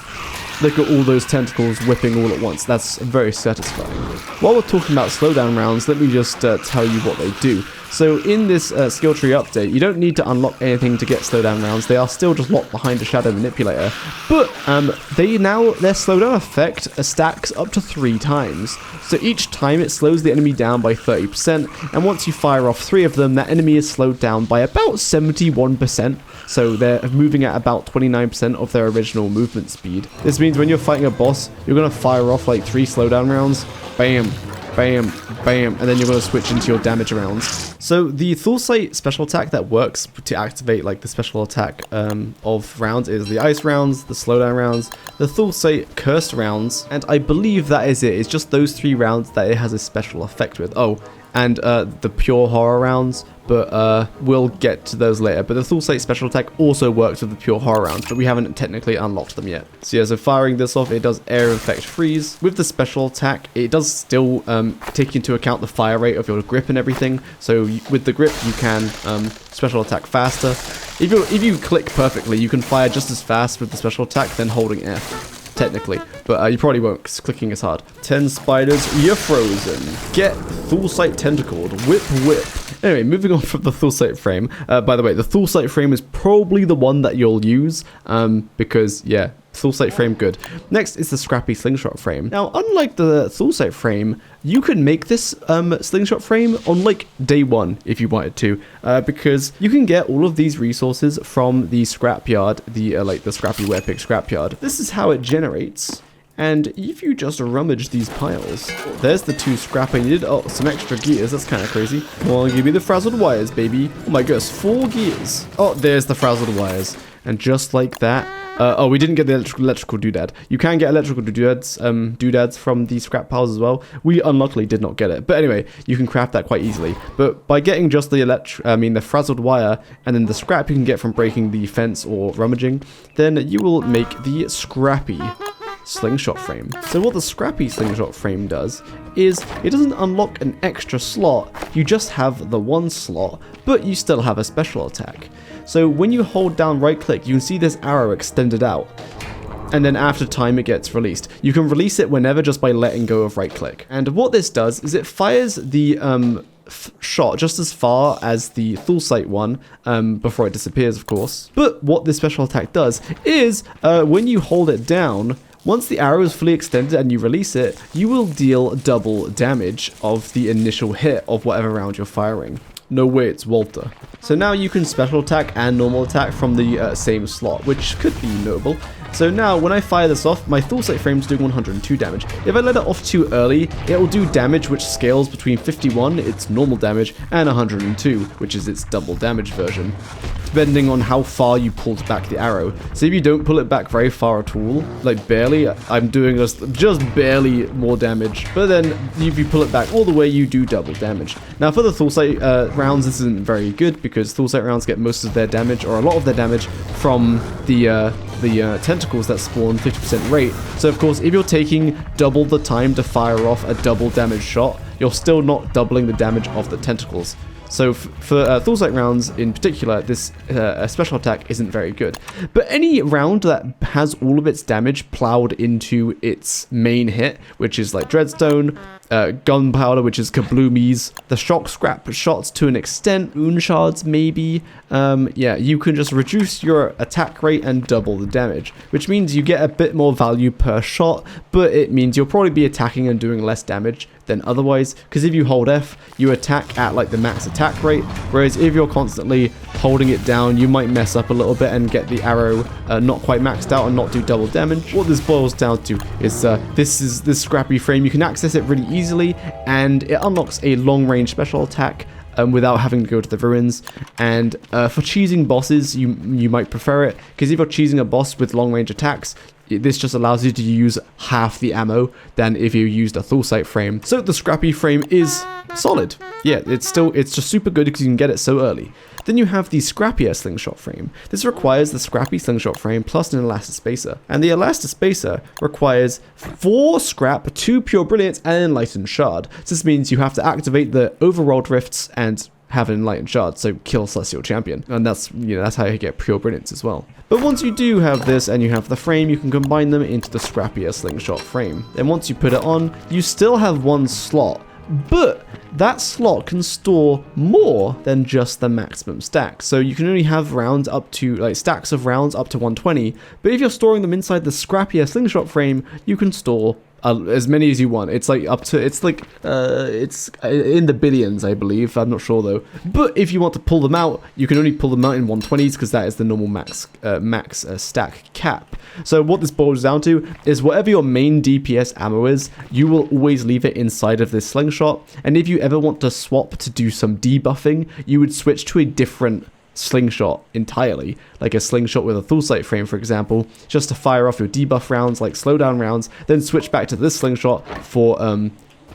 Look at all those tentacles whipping all at once. That's very satisfying. While we're talking about slowdown rounds, let me just tell you what they do. So in this skill tree update, you don't need to unlock anything to get slowdown rounds. They are still just locked behind a shadow manipulator. But their slowdown effect stacks up to 3 times. So each time it slows the enemy down by 30%, and once you fire off 3 of them, that enemy is slowed down by about 71%. So they're moving at about 29% of their original movement speed. This means when you're fighting a boss, you're going to fire off like 3 slowdown rounds, bam, bam, bam, and then you're going to switch into your damage rounds. So the Thullsight special attack that works to activate like the special attack of rounds is the ice rounds, the slowdown rounds, the Thullsight cursed rounds, and I believe that is it. It's just those 3 rounds that it has a special effect with. Oh, and the pure horror rounds, but we'll get to those later. But the Thullsight special attack also works with the pure horror rounds, but we haven't technically unlocked them yet. So yeah, so firing this off, it does area effect freeze. With the special attack, it does still take into account the fire rate of your grip and everything. So with the grip, you can special attack faster. If you click perfectly, you can fire just as fast with the special attack than holding F. Technically, but you probably won't, because clicking is hard. 10 spiders, you're frozen. Get Thullsight tentacled, whip whip. Anyway, moving on from the Thullsight frame. By the way, the Thullsight frame is probably the one that you'll use, because yeah, Thullsight frame good. Next is the Scrappy slingshot frame. Now, unlike the Thullsight frame, you can make this slingshot frame on like day 1 if you wanted to, because you can get all of these resources from the scrapyard, the Scrappy Werepick scrapyard. This is how it generates, And if you just rummage these piles, there's the 2 scrap I needed. Oh, some extra gears. That's kind of crazy. Come on, give me the frazzled wires, baby. Oh my gosh, 4 gears. Oh, there's the frazzled wires. And just like that, oh, we didn't get the electrical doodad. You can get electrical doodads from the scrap piles as well. We unluckily did not get it. But anyway, you can craft that quite easily. But by getting just the frazzled wire and then the scrap you can get from breaking the fence or rummaging, then you will make the scrappy slingshot frame. So what the scrappy slingshot frame does is it doesn't unlock an extra slot, you just have the 1 slot, but you still have a special attack. So when you hold down right click, you can see this arrow extended out, and then after time it gets released. You can release it whenever just by letting go of right click. And what this does is it fires the shot just as far as the Thulsite one before it disappears, of course. But what this special attack does is when you hold it down, once the arrow is fully extended and you release it, you will deal double damage of the initial hit of whatever round you're firing. No way, it's Walter. So now you can special attack and normal attack from the same slot, which could be notable. So now when I fire this off, my Thulsite frame is doing 102 damage. If I let it off too early, it will do damage which scales between 51, its normal damage, and 102, which is its double damage version, depending on how far you pulled back the arrow. So if you don't pull it back very far at all, like barely, I'm doing just barely more damage. But then if you pull it back all the way, you do double damage. Now for the Thulsite rounds, this isn't very good because Thulsite rounds get most of their damage, or a lot of their damage, from the tentacles that spawn 50% rate. So of course, if you're taking double the time to fire off a double damage shot, you're still not doubling the damage of the tentacles. So for Thulsite rounds in particular, this special attack isn't very good. But any round that has all of its damage plowed into its main hit, which is like Dreadstone, Gunpowder, which is Kabloomies, the Shock Scrap shots to an extent, Moon Shards maybe, yeah, you can just reduce your attack rate and double the damage, which means you get a bit more value per shot, but it means you'll probably be attacking and doing less damage than otherwise, because if you hold F, you attack at like the max attack rate, whereas if you're constantly holding it down, you might mess up a little bit and get the arrow not quite maxed out and not do double damage. What this boils down to is this scrappy frame, you can access it really easily, and it unlocks a long range special attack without having to go to the ruins. And for cheesing bosses, you might prefer it, because if you're cheesing a boss with long range attacks, this just allows you to use half the ammo than if you used a Thulsite frame. So the scrappy frame is solid. Yeah, it's just super good because you can get it so early. Then you have the scrappier slingshot frame. This requires the scrappy slingshot frame plus an elastispacer. And the elastispacer requires 4 scrap, 2 pure brilliance, and an enlightened shard. So this means you have to activate the overrolled rifts and have an enlightened shard, so kill Celestial Champion. And that's how you get pure brilliance as well. But once you do have this and you have the frame, you can combine them into the scrappier slingshot frame. Then once you put it on, you still have 1 slot, but that slot can store more than just the maximum stack. So you can only have rounds up to, like, stacks of rounds up to 120, but if you're storing them inside the scrappier slingshot frame, you can store as many as you want. It's like it's in the billions, I believe. I'm not sure though. But if you want to pull them out, you can only pull them out in 120s because that is the normal max stack cap. So what this boils down to is whatever your main DPS ammo is, you will always leave it inside of this slingshot. And if you ever want to swap to do some debuffing, you would switch to a different slingshot entirely, like a slingshot with a Thulsite frame, for example, just to fire off your debuff rounds, like slowdown rounds, then switch back to this slingshot for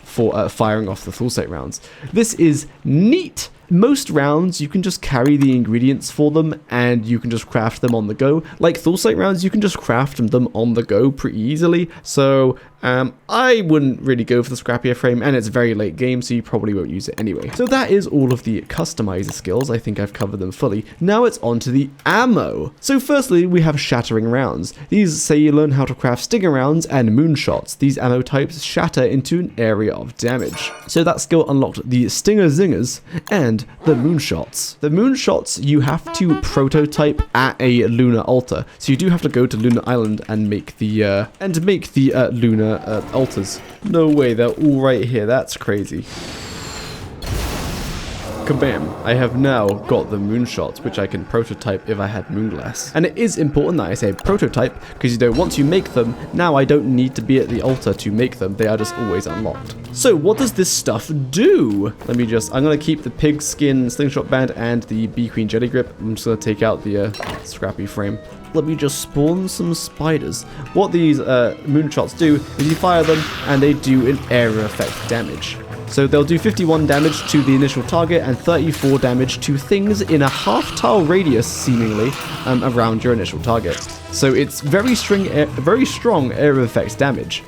firing off the Thulsite rounds. This is neat. Most rounds, you can just carry the ingredients for them and you can just craft them on the go. Like Thulsite rounds, you can just craft them on the go pretty easily. So I wouldn't really go for the scrappier frame, and it's very late game, so you probably won't use it anyway. So that is all of the customizer skills. I think I've covered them fully. Now it's on to the ammo. So firstly, we have shattering rounds. These say you learn how to craft stinger rounds and moonshots. These ammo types shatter into an area of damage. So that skill unlocked the stinger zingers and the moonshots. The moonshots you have to prototype at a lunar altar. So you do have to go to Lunar Island and make the lunar altars. No way, they're all right here. That's crazy. Kabam! I have now got the moonshots, which I can prototype if I had moonglass. And it is important that I say prototype, because you know, once you make them, now I don't need to be at the altar to make them, they are just always unlocked. So what does this stuff do? I'm gonna keep the pig skin slingshot band and the bee queen jelly grip. I'm just gonna take out the scrappy frame. Let me just spawn some spiders. What these moonshots do is you fire them and they do an area effect damage. So they'll do 51 damage to the initial target and 34 damage to things in a half-tile radius, seemingly, around your initial target. So it's very strong area effects damage.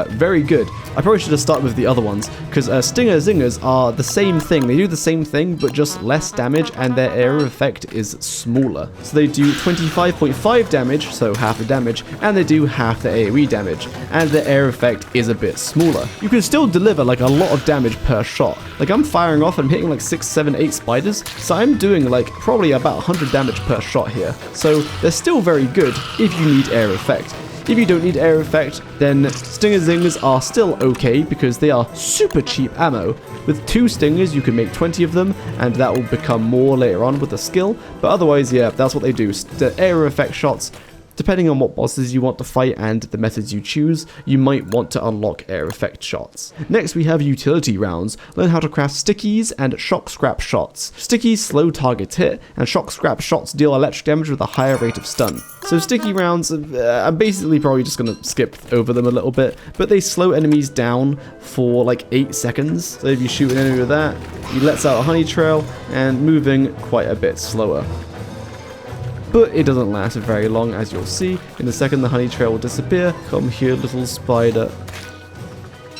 Very good. I probably should have started with the other ones, because Stinger Zingers are the same thing. They do the same thing, but just less damage, and their area effect is smaller. So they do 25.5 damage, so half the damage, and they do half the AoE damage, and their area effect is a bit smaller. You can still deliver like a lot of damage per shot. Like I'm firing off and I'm hitting like 6, 7, 8 spiders, so I'm doing like probably about 100 damage per shot here. So they're still very good if you need air effect. If you don't need air effect, then Stinger Zingers are still okay because they are super cheap ammo. With 2 stingers, you can make 20 of them, and that will become more later on with the skill. But otherwise, yeah, that's what they do. The air effect shots, depending on what bosses you want to fight and the methods you choose, you might want to unlock air effect shots. Next we have utility rounds. Learn how to craft stickies and shock scrap shots. Stickies slow targets hit, and shock scrap shots deal electric damage with a higher rate of stun. So sticky rounds, I'm basically probably just going to skip over them a little bit, but they slow enemies down for like 8 seconds. So if you shoot an enemy with that, he lets out a honey trail and moving quite a bit slower. But it doesn't last very long, as you'll see. In a second, the honey trail will disappear. Come here, little spider.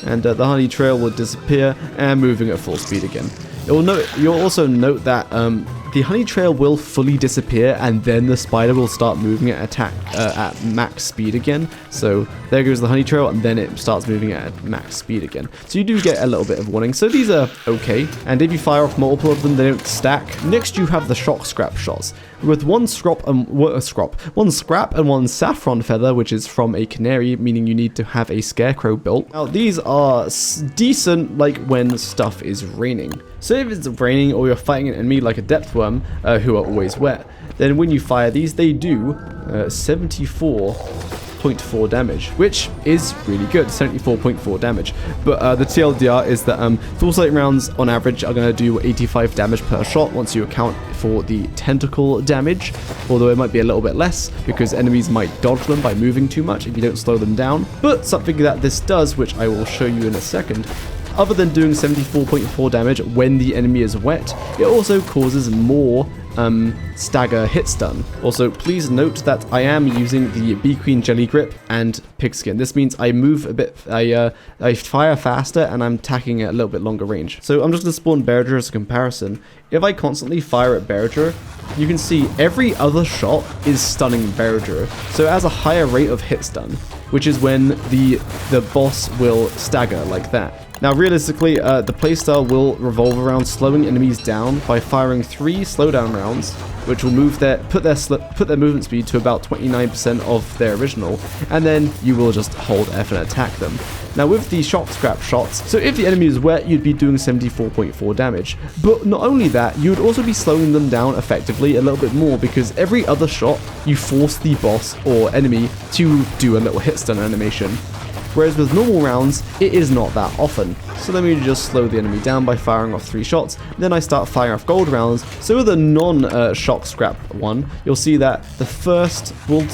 And the honey trail will disappear, and moving at full speed again. You'll also note that the honey trail will fully disappear, and then the spider will start moving at max speed again. So there goes the honey trail, and then it starts moving at max speed again. So you do get a little bit of warning. So these are okay, and if you fire off multiple of them, they don't stack. Next, you have the shock scrap shots. With one scrap and one saffron feather, which is from a canary, meaning you need to have a scarecrow built. Now these are decent, like when stuff is raining. So if it's raining or you're fighting an enemy like a depth worm, who are always wet, then when you fire these, they do 74.4 damage, which is really good, 74.4 damage. But the TLDR is that full sight rounds on average are going to do 85 damage per shot once you account for the tentacle damage, although it might be a little bit less because enemies might dodge them by moving too much if you don't slow them down. But something that this does, which I will show you in a second, other than doing 74.4 damage when the enemy is wet, it also causes more stagger hit stun. Also, please note that I am using the Bee Queen Jelly Grip and Pigskin. This means I move a bit, I fire faster and I'm attacking at a little bit longer range. So I'm just going to spawn Bearager as a comparison. If I constantly fire at Bearager, you can see every other shot is stunning Bearager. So it has a higher rate of hit stun, which is when the boss will stagger like that. Now, realistically, the playstyle will revolve around slowing enemies down by firing 3 slowdown rounds, which will put their movement speed to about 29% of their original, and then you will just hold F and attack them. Now, with the shock scrap shots, so if the enemy is wet, you'd be doing 74.4 damage. But not only that, you would also be slowing them down effectively a little bit more, because every other shot, you force the boss or enemy to do a little hit stun animation. Whereas with normal rounds, it is not that often. So let me just slow the enemy down by firing off 3 shots, then I start firing off gold rounds. So with a non-shock scrap one, you'll see that the first will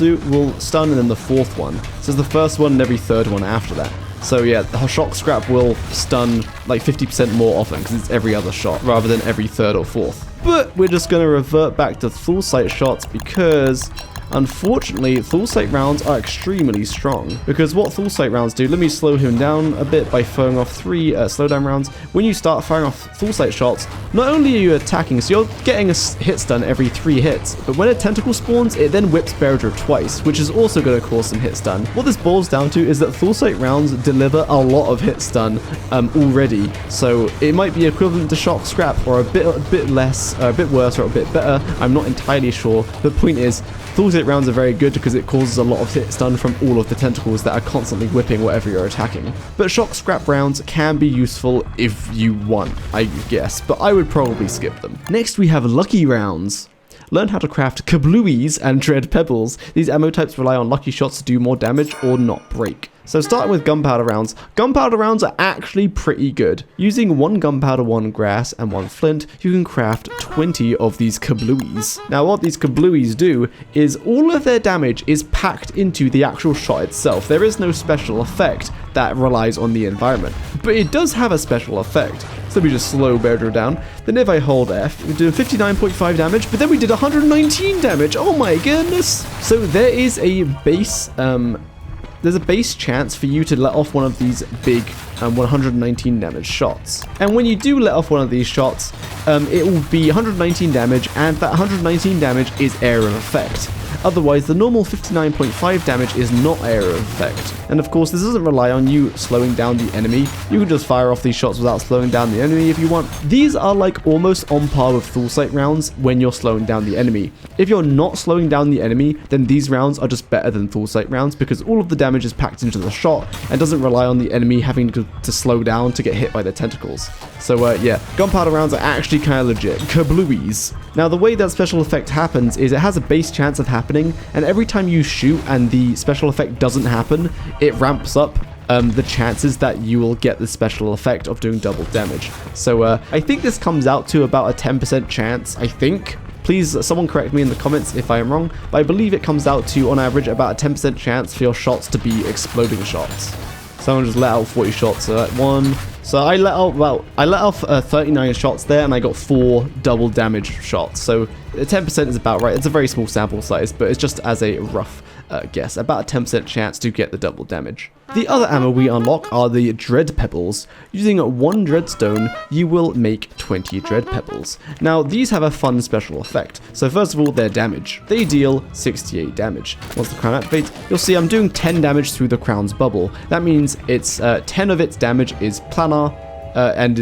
stun, and then the 4th one. So it's the first one and every 3rd one after that. So yeah, the shock scrap will stun like 50% more often because it's every other shot rather than every 3rd or 4th. But we're just going to revert back to full sight shots because unfortunately, full sight rounds are extremely strong, because what full sight rounds do, let me slow him down a bit by firing off 3 slowdown rounds. When you start firing off full sight shots, not only are you attacking, so you're getting a hit stun every 3 hits, but when a tentacle spawns, it then whips Bearager twice, which is also going to cause some hit stun. What this boils down to is that full sight rounds deliver a lot of hit stun already, so it might be equivalent to shock scrap, or a bit less, a bit worse, or a bit better. I'm not entirely sure. The point is, Thulsate rounds are very good because it causes a lot of hit stun from all of the tentacles that are constantly whipping whatever you're attacking. But shock scrap rounds can be useful if you want, I guess, but I would probably skip them. Next we have lucky rounds. Learn how to craft kablooies and dread pebbles. These ammo types rely on lucky shots to do more damage or not break. So starting with gunpowder rounds are actually pretty good. Using 1 gunpowder, 1 grass, and 1 flint, you can craft 20 of these kablooies. Now what these kablooies do is all of their damage is packed into the actual shot itself. There is no special effect that relies on the environment, but it does have a special effect. So we just slow barrel down. Then if I hold F, we do 59.5 damage, but then we did 119 damage. Oh my goodness. So there is a base, there's a base chance for you to let off one of these big 119 damage shots. And when you do let off one of these shots, it will be 119 damage, and that 119 damage is area of effect. Otherwise, the normal 59.5 damage is not area of effect. And of course, this doesn't rely on you slowing down the enemy. You can just fire off these shots without slowing down the enemy if you want. These are like almost on par with Thulsate rounds when you're slowing down the enemy. If you're not slowing down the enemy, then these rounds are just better than Thulsate rounds because all of the damage is packed into the shot and doesn't rely on the enemy having to slow down to get hit by their tentacles. So yeah, gunpowder rounds are actually kind of legit. Kablooies. Now the way that special effect happens is it has a base chance of happening, and every time you shoot and the special effect doesn't happen, it ramps up the chances that you will get the special effect of doing double damage. So I think this comes out to about a 10% chance, I think. Please, someone correct me in the comments if I am wrong, but I believe it comes out to, on average, about a 10% chance for your shots to be exploding shots. Someone just let out 40 shots, so that one. So I let off 39 shots there, and I got 4 double damage shots. So 10% is about right. It's a very small sample size, but it's just as a rough guess, about a 10% chance to get the double damage. The other ammo we unlock are the Dread Pebbles. Using 1 Dreadstone, you will make 20 Dread Pebbles. Now, these have a fun special effect. So first of all, their damage. They deal 68 damage. Once the crown activates, you'll see I'm doing 10 damage through the crown's bubble. That means it's 10 of its damage is planar,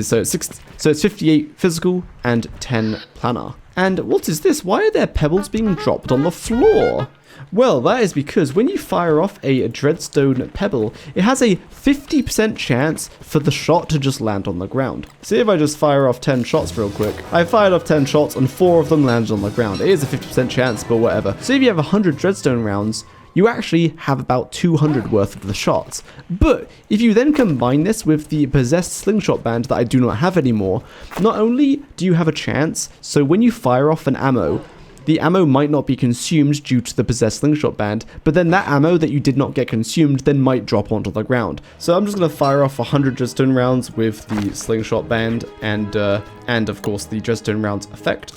so it's 58 physical and 10 planar. And what is this? Why are there pebbles being dropped on the floor? Well, that is because when you fire off a Dreadstone Pebble, it has a 50% chance for the shot to just land on the ground. See if I just fire off 10 shots real quick. I fired off 10 shots and 4 of them landed on the ground. It is a 50% chance, but whatever. So if you have 100 Dreadstone rounds, you actually have about 200 worth of the shots. But if you then combine this with the possessed slingshot band that I do not have anymore, not only do you have a chance, so when you fire off an ammo, the ammo might not be consumed due to the possessed slingshot band, but then that ammo that you did not get consumed then might drop onto the ground. So I'm just going to fire off 100 Dreadstone rounds with the slingshot band and of course the Dreadstone rounds effect.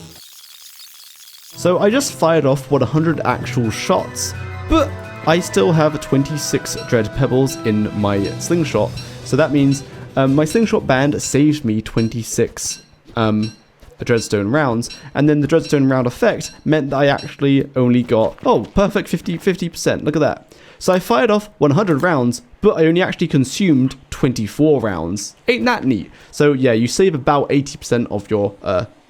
So I just fired off 100 actual shots, but I still have 26 Dread Pebbles in my slingshot, so that means my slingshot band saved me 26 Dreadstone rounds, and then the Dreadstone round effect meant that I actually only got, oh, perfect 50%, look at that. So I fired off 100 rounds, but I only actually consumed 24 rounds. Ain't that neat? So yeah, you save about 80% of your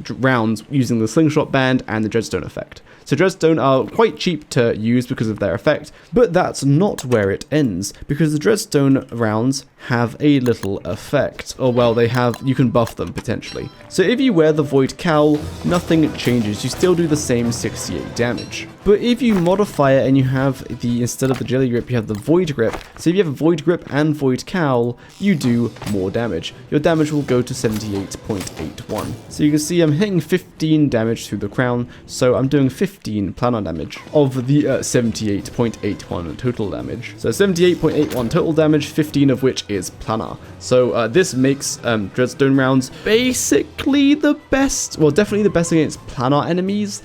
rounds using the slingshot band and the Dreadstone effect. So Dreadstone are quite cheap to use because of their effect, but that's not where it ends, because the Dreadstone rounds have a little effect. Or well, you can buff them potentially. So if you wear the Void Cowl, nothing changes, you still do the same 68 damage. But if you modify it and you have instead of the Jelly Grip, you have the Void Grip, so if you have a Void Grip and Void Cowl, you do more damage. Your damage will go to 78.81. So you can see I'm hitting 15 damage through the crown, so I'm doing 15 planar damage of the 78.81 total damage. So 78.81 total damage, 15 of which is planar. So this makes Dreadstone rounds basically the best, well, definitely the best against planar enemies,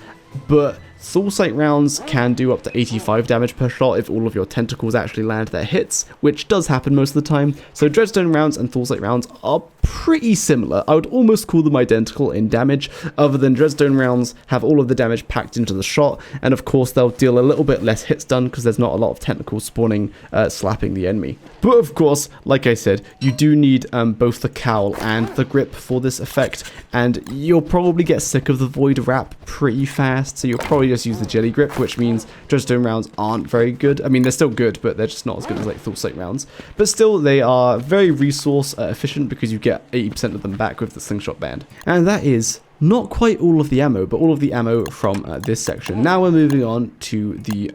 but Thulsate rounds can do up to 85 damage per shot if all of your tentacles actually land their hits, which does happen most of the time. So Dreadstone rounds and Thulsate rounds are pretty similar. I would almost call them identical in damage, other than Dreadstone rounds have all of the damage packed into the shot, and of course they'll deal a little bit less hit stun because there's not a lot of tentacles spawning, slapping the enemy. But of course, like I said, you do need both the cowl and the grip for this effect, and you'll probably get sick of the Void Wrap pretty fast, so you'll probably just use the jelly grip, which means Dreadstone rounds aren't very good. I mean, they're still good, but they're just not as good as like Thought rounds. But still, they are very resource efficient because you get 80% of them back with the slingshot band. And that is not quite all of the ammo, but all of the ammo from this section. Now we're moving on to the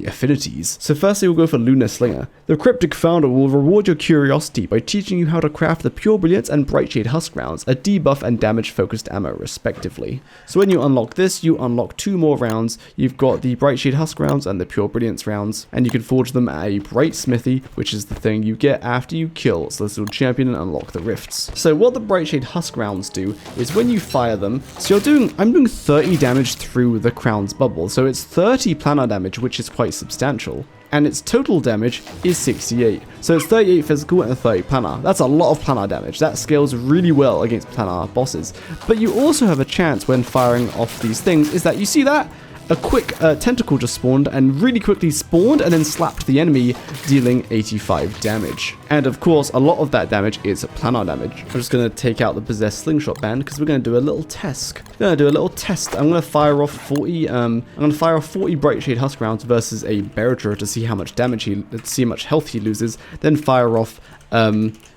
affinities. So firstly, we'll go for Lunar Slinger. The Cryptic Founder will reward your curiosity by teaching you how to craft the Pure Brilliance and Bright Shade Husk rounds, a debuff and damage focused ammo respectively. So when you unlock this, you unlock 2 more rounds. You've got the Bright Shade Husk rounds and the Pure Brilliance rounds, and you can forge them at a Bright Smithy, which is the thing you get after you kill Celestial Champion and unlock the rifts. So what the Bright Shade Husk rounds do is when you fire them, so I'm doing 30 damage through the crown's bubble, so it's 30 planar damage, which is quite substantial, and its total damage is 68, so it's 38 physical and 30 planar. That's a lot of planar damage. That scales really well against planar bosses. But you also have a chance when firing off these things, is that you see that a quick tentacle just spawned and really quickly spawned and then slapped the enemy, dealing 85 damage. And of course, a lot of that damage is planar damage. I'm just going to take out the Possessed Slingshot Band because we're going to do a little test. I'm going to fire off 40 Bright Shade Husk rounds versus a Bearager to see how much damage see how much health he loses, then fire off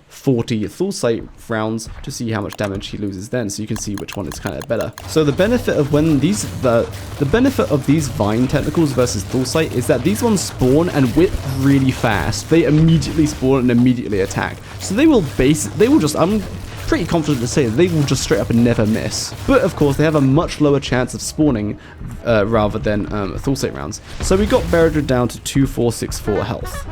40 Thulsight rounds to see how much damage he loses then, so you can see which one is kind of better. So the benefit of the benefit of these Vine Tentacles versus Thulsight is that these ones spawn and whip really fast. They immediately spawn and immediately attack. So I'm pretty confident to say that they will just straight up and never miss. But of course, they have a much lower chance of spawning rather than Thulsight rounds. So we got Bearager down to 2464 health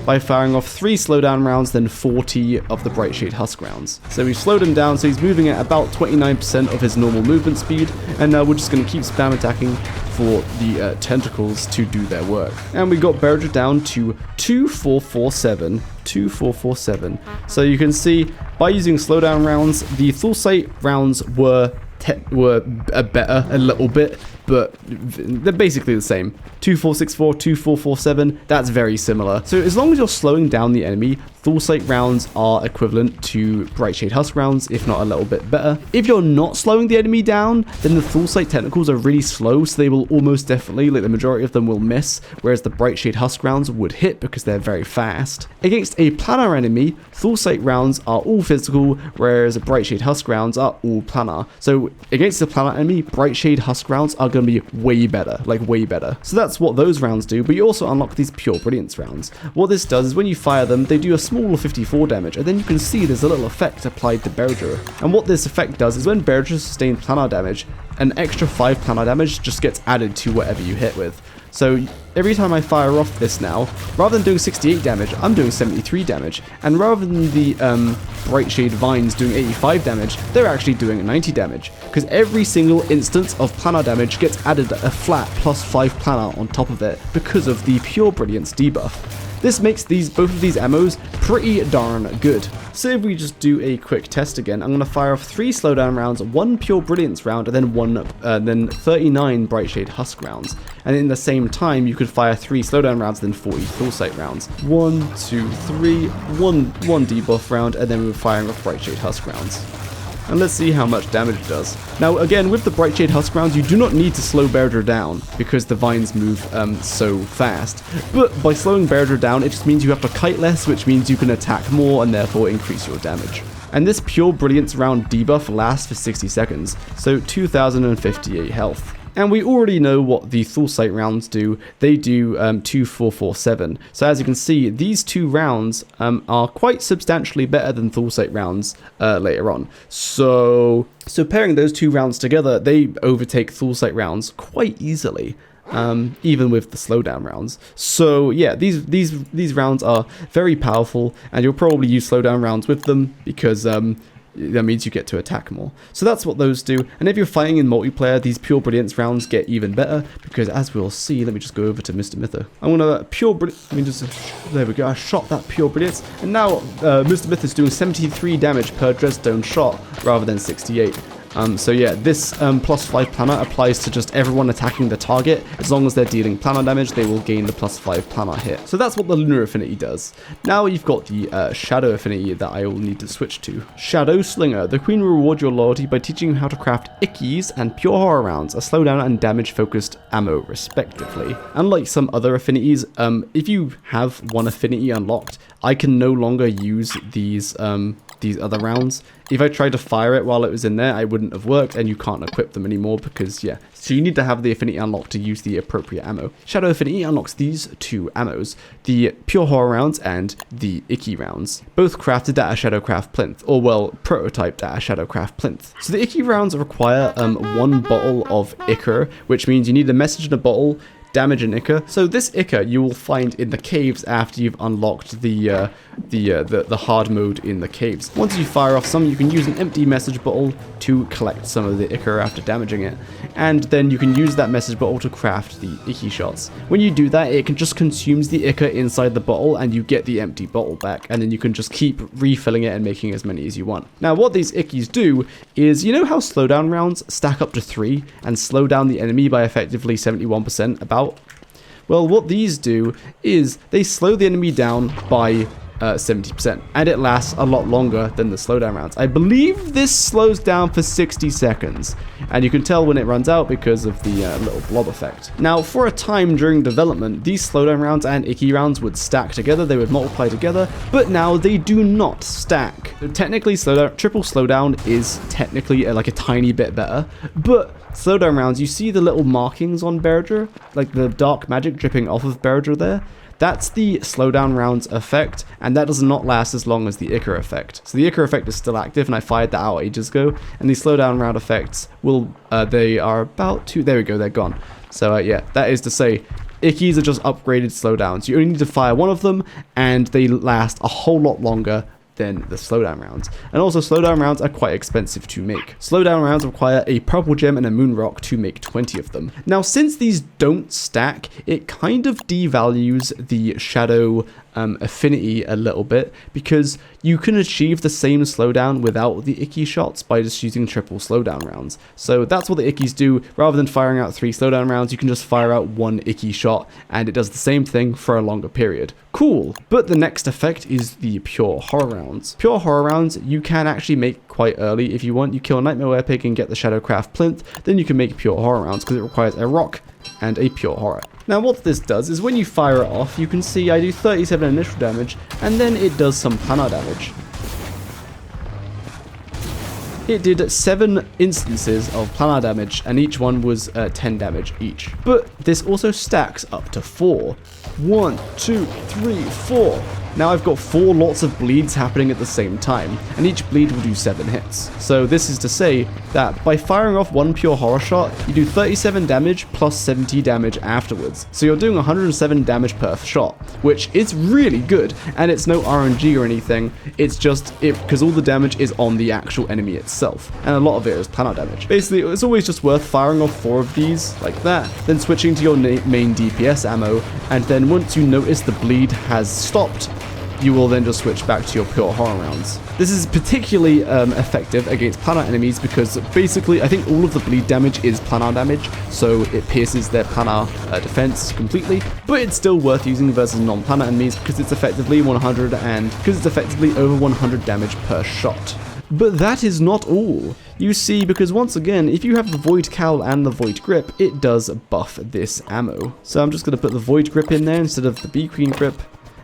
by firing off 3 slowdown rounds, then 40 of the Bright Shade Husk rounds. So we've slowed him down, so he's moving at about 29% of his normal movement speed, and now we're just going to keep spam attacking for the tentacles to do their work. And we got Bearager down to 2447. 2447. So you can see, by using slowdown rounds, the Thulsight rounds were better a little bit, but they're basically the same. 2464, 2447, that's very similar. So as long as you're slowing down the enemy, Thulsight rounds are equivalent to Bright Shade Husk rounds, if not a little bit better. If you're not slowing the enemy down, then the Thulsight tentacles are really slow, so they will almost definitely, like the majority of them will miss, whereas the Bright Shade Husk rounds would hit because they're very fast. Against a planar enemy, Thulsight rounds are all physical, whereas Bright Shade Husk rounds are all planar. So against a planar enemy, Bright Shade Husk rounds are going to be way better, like way better. So that's what those rounds do, but you also unlock these Pure Brilliance rounds. What this does is when you fire them, they do a small 54 damage, and then you can see there's a little effect applied to Bearager. And what this effect does is when Bearager sustains planar damage, an extra 5 planar damage just gets added to whatever you hit with. So every time I fire off this now, rather than doing 68 damage, I'm doing 73 damage. And rather than the Bright Shade Vines doing 85 damage, they're actually doing 90 damage. Because every single instance of planar damage gets added a flat plus 5 planar on top of it because of the Pure Brilliance debuff. This makes both of these ammos pretty darn good. So if we just do a quick test again, I'm going to fire off 3 slowdown rounds, 1 Pure Brilliance round, and then 39 Bright Shade Husk rounds. And in the same time, you could fire 3 slowdown rounds, then 40 Thulsight rounds. 1, 2, 3, one debuff round, and then we're firing off Bright Shade Husk rounds. And let's see how much damage it does. Now again, with the Bright Shade Husk rounds, you do not need to slow Bearager down, because the vines move so fast. But by slowing Bearager down, it just means you have to kite less, which means you can attack more and therefore increase your damage. And this Pure Brilliance round debuff lasts for 60 seconds, so 2058 health. And we already know what the Thulsight rounds do. They do 2447. So as you can see, these 2 rounds are quite substantially better than Thulsight rounds later on. So pairing those 2 rounds together, they overtake Thulsight rounds quite easily. Even with the slowdown rounds. So yeah, these rounds are very powerful, and you'll probably use slowdown rounds with them because that means you get to attack more. So that's what those do. And if you're fighting in multiplayer, these Pure Brilliance rounds get even better, because as we'll see, let me just go over to Mr. Mytho. I'm gonna there we go, I shot that Pure Brilliance, and now Mr. Myth is doing 73 damage per Dreadstone shot rather than 68. So yeah, this +5 planar applies to just everyone attacking the target. As long as they're dealing planar damage, they will gain the +5 planar hit. So that's what the lunar affinity does. Now you've got the shadow affinity that I will need to switch to. Shadow Slinger. The queen will reward your loyalty by teaching you how to craft Enquiries and pure horror rounds, a slowdown and damage focused ammo respectively. Unlike some other affinities, if you have one affinity unlocked, I can no longer use these other rounds. If I tried to fire it while it was in there, I wouldn't have worked, and you can't equip them anymore because, yeah. So you need to have the affinity unlocked to use the appropriate ammo. Shadow Affinity unlocks these two ammos, the Pure Horror rounds and the Icky rounds, both crafted at a Shadowcraft plinth, or well, prototyped at a Shadowcraft plinth. So the Icky rounds require 1 bottle of Ichor, which means you need a message in a bottle, damage and Ichor. So this Ichor you will find in the caves after you've unlocked the hard mode in the caves. Once you fire off some, you can use an empty message bottle to collect some of the Ichor after damaging it, and then you can use that message bottle to craft the Icky shots. When you do that, it can just consumes the Ichor inside the bottle and you get the empty bottle back, and then you can just keep refilling it and making as many as you want. Now what these Ickies do is, you know how slowdown rounds stack up to 3 and slow down the enemy by effectively 71% about? Well, what these do is they slow the enemy down by 70%, and it lasts a lot longer than the slowdown rounds. I believe this slows down for 60 seconds, and you can tell when it runs out because of the little blob effect. Now, for a time during development, these slowdown rounds and Icky rounds would stack together, they would multiply together, but now they do not stack. So technically, triple slowdown is technically like a tiny bit better, but slowdown rounds, you see the little markings on Bearager, like the dark magic dripping off of Bearager there? That's the slowdown rounds effect, and that does not last as long as the Ichor effect. So the Ichor effect is still active, and I fired that out ages ago, and the slowdown round effects will, they are about to, there we go, they're gone. So yeah, that is to say, Ickies are just upgraded slowdowns. You only need to fire one of them, and they last a whole lot longer than the slowdown rounds. And also slowdown rounds are quite expensive to make. Slowdown rounds require a purple gem and a moon rock to make 20 of them. Now since these don't stack, it kind of devalues the shadow affinity a little bit, because you can achieve the same slowdown without the Icky shots by just using triple slowdown rounds. So that's what the Ickies do. Rather than firing out 3 slowdown rounds, you can just fire out 1 Icky shot, and it does the same thing for a longer period. Cool. But the next effect is the Pure Horror rounds. Pure Horror rounds you can actually make quite early if you want. You kill a Nightmare Werepig and get the Shadowcraft plinth, then you can make Pure Horror rounds because it requires a rock and a Pure Horror. Now what this does is when you fire it off, you can see I do 37 initial damage, and then it does some planar damage. It did 7 instances of planar damage, and each one was 10 damage each. But this also stacks up to 4. 1, 2, 3, 4. Now I've got 4 lots of bleeds happening at the same time, and each bleed will do 7 hits. So this is to say that by firing off 1 pure horror shot, you do 37 damage plus 70 damage afterwards. So you're doing 107 damage per shot, which is really good, and it's no RNG or anything. It's just because all the damage is on the actual enemy itself, and a lot of it is planar damage. Basically, it's always just worth firing off 4 of these like that, then switching to your main DPS ammo, and then once you notice the bleed has stopped, you will then just switch back to your pure horror rounds. This is particularly effective against planar enemies because basically I think all of the bleed damage is planar damage, so it pierces their planar defense completely, but it's still worth using versus non-planar enemies because it's effectively over 100 damage per shot. But that is not all. You see, because once again, if you have the Void Cowl and the Void Grip, it does buff this ammo. So I'm just going to put the Void Grip in there instead of the Bee Queen Grip,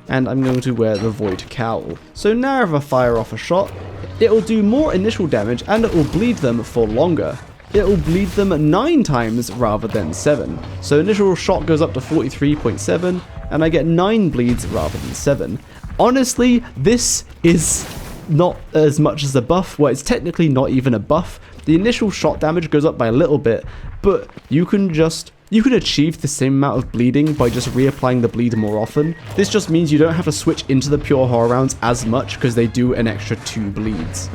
and I'm going to wear the Void Cowl. So now if I fire off a shot, it will do more initial damage and it will bleed them for longer. It will bleed them 9 times rather than 7. So initial shot goes up to 43.7 and I get 9 bleeds rather than 7. Honestly, this is not as much as a buff. Well, it's technically not even a buff. The initial shot damage goes up by a little bit, but you can achieve the same amount of bleeding by just reapplying the bleed more often. This just means you don't have to switch into the pure horror rounds as much because they do an extra 2 bleeds.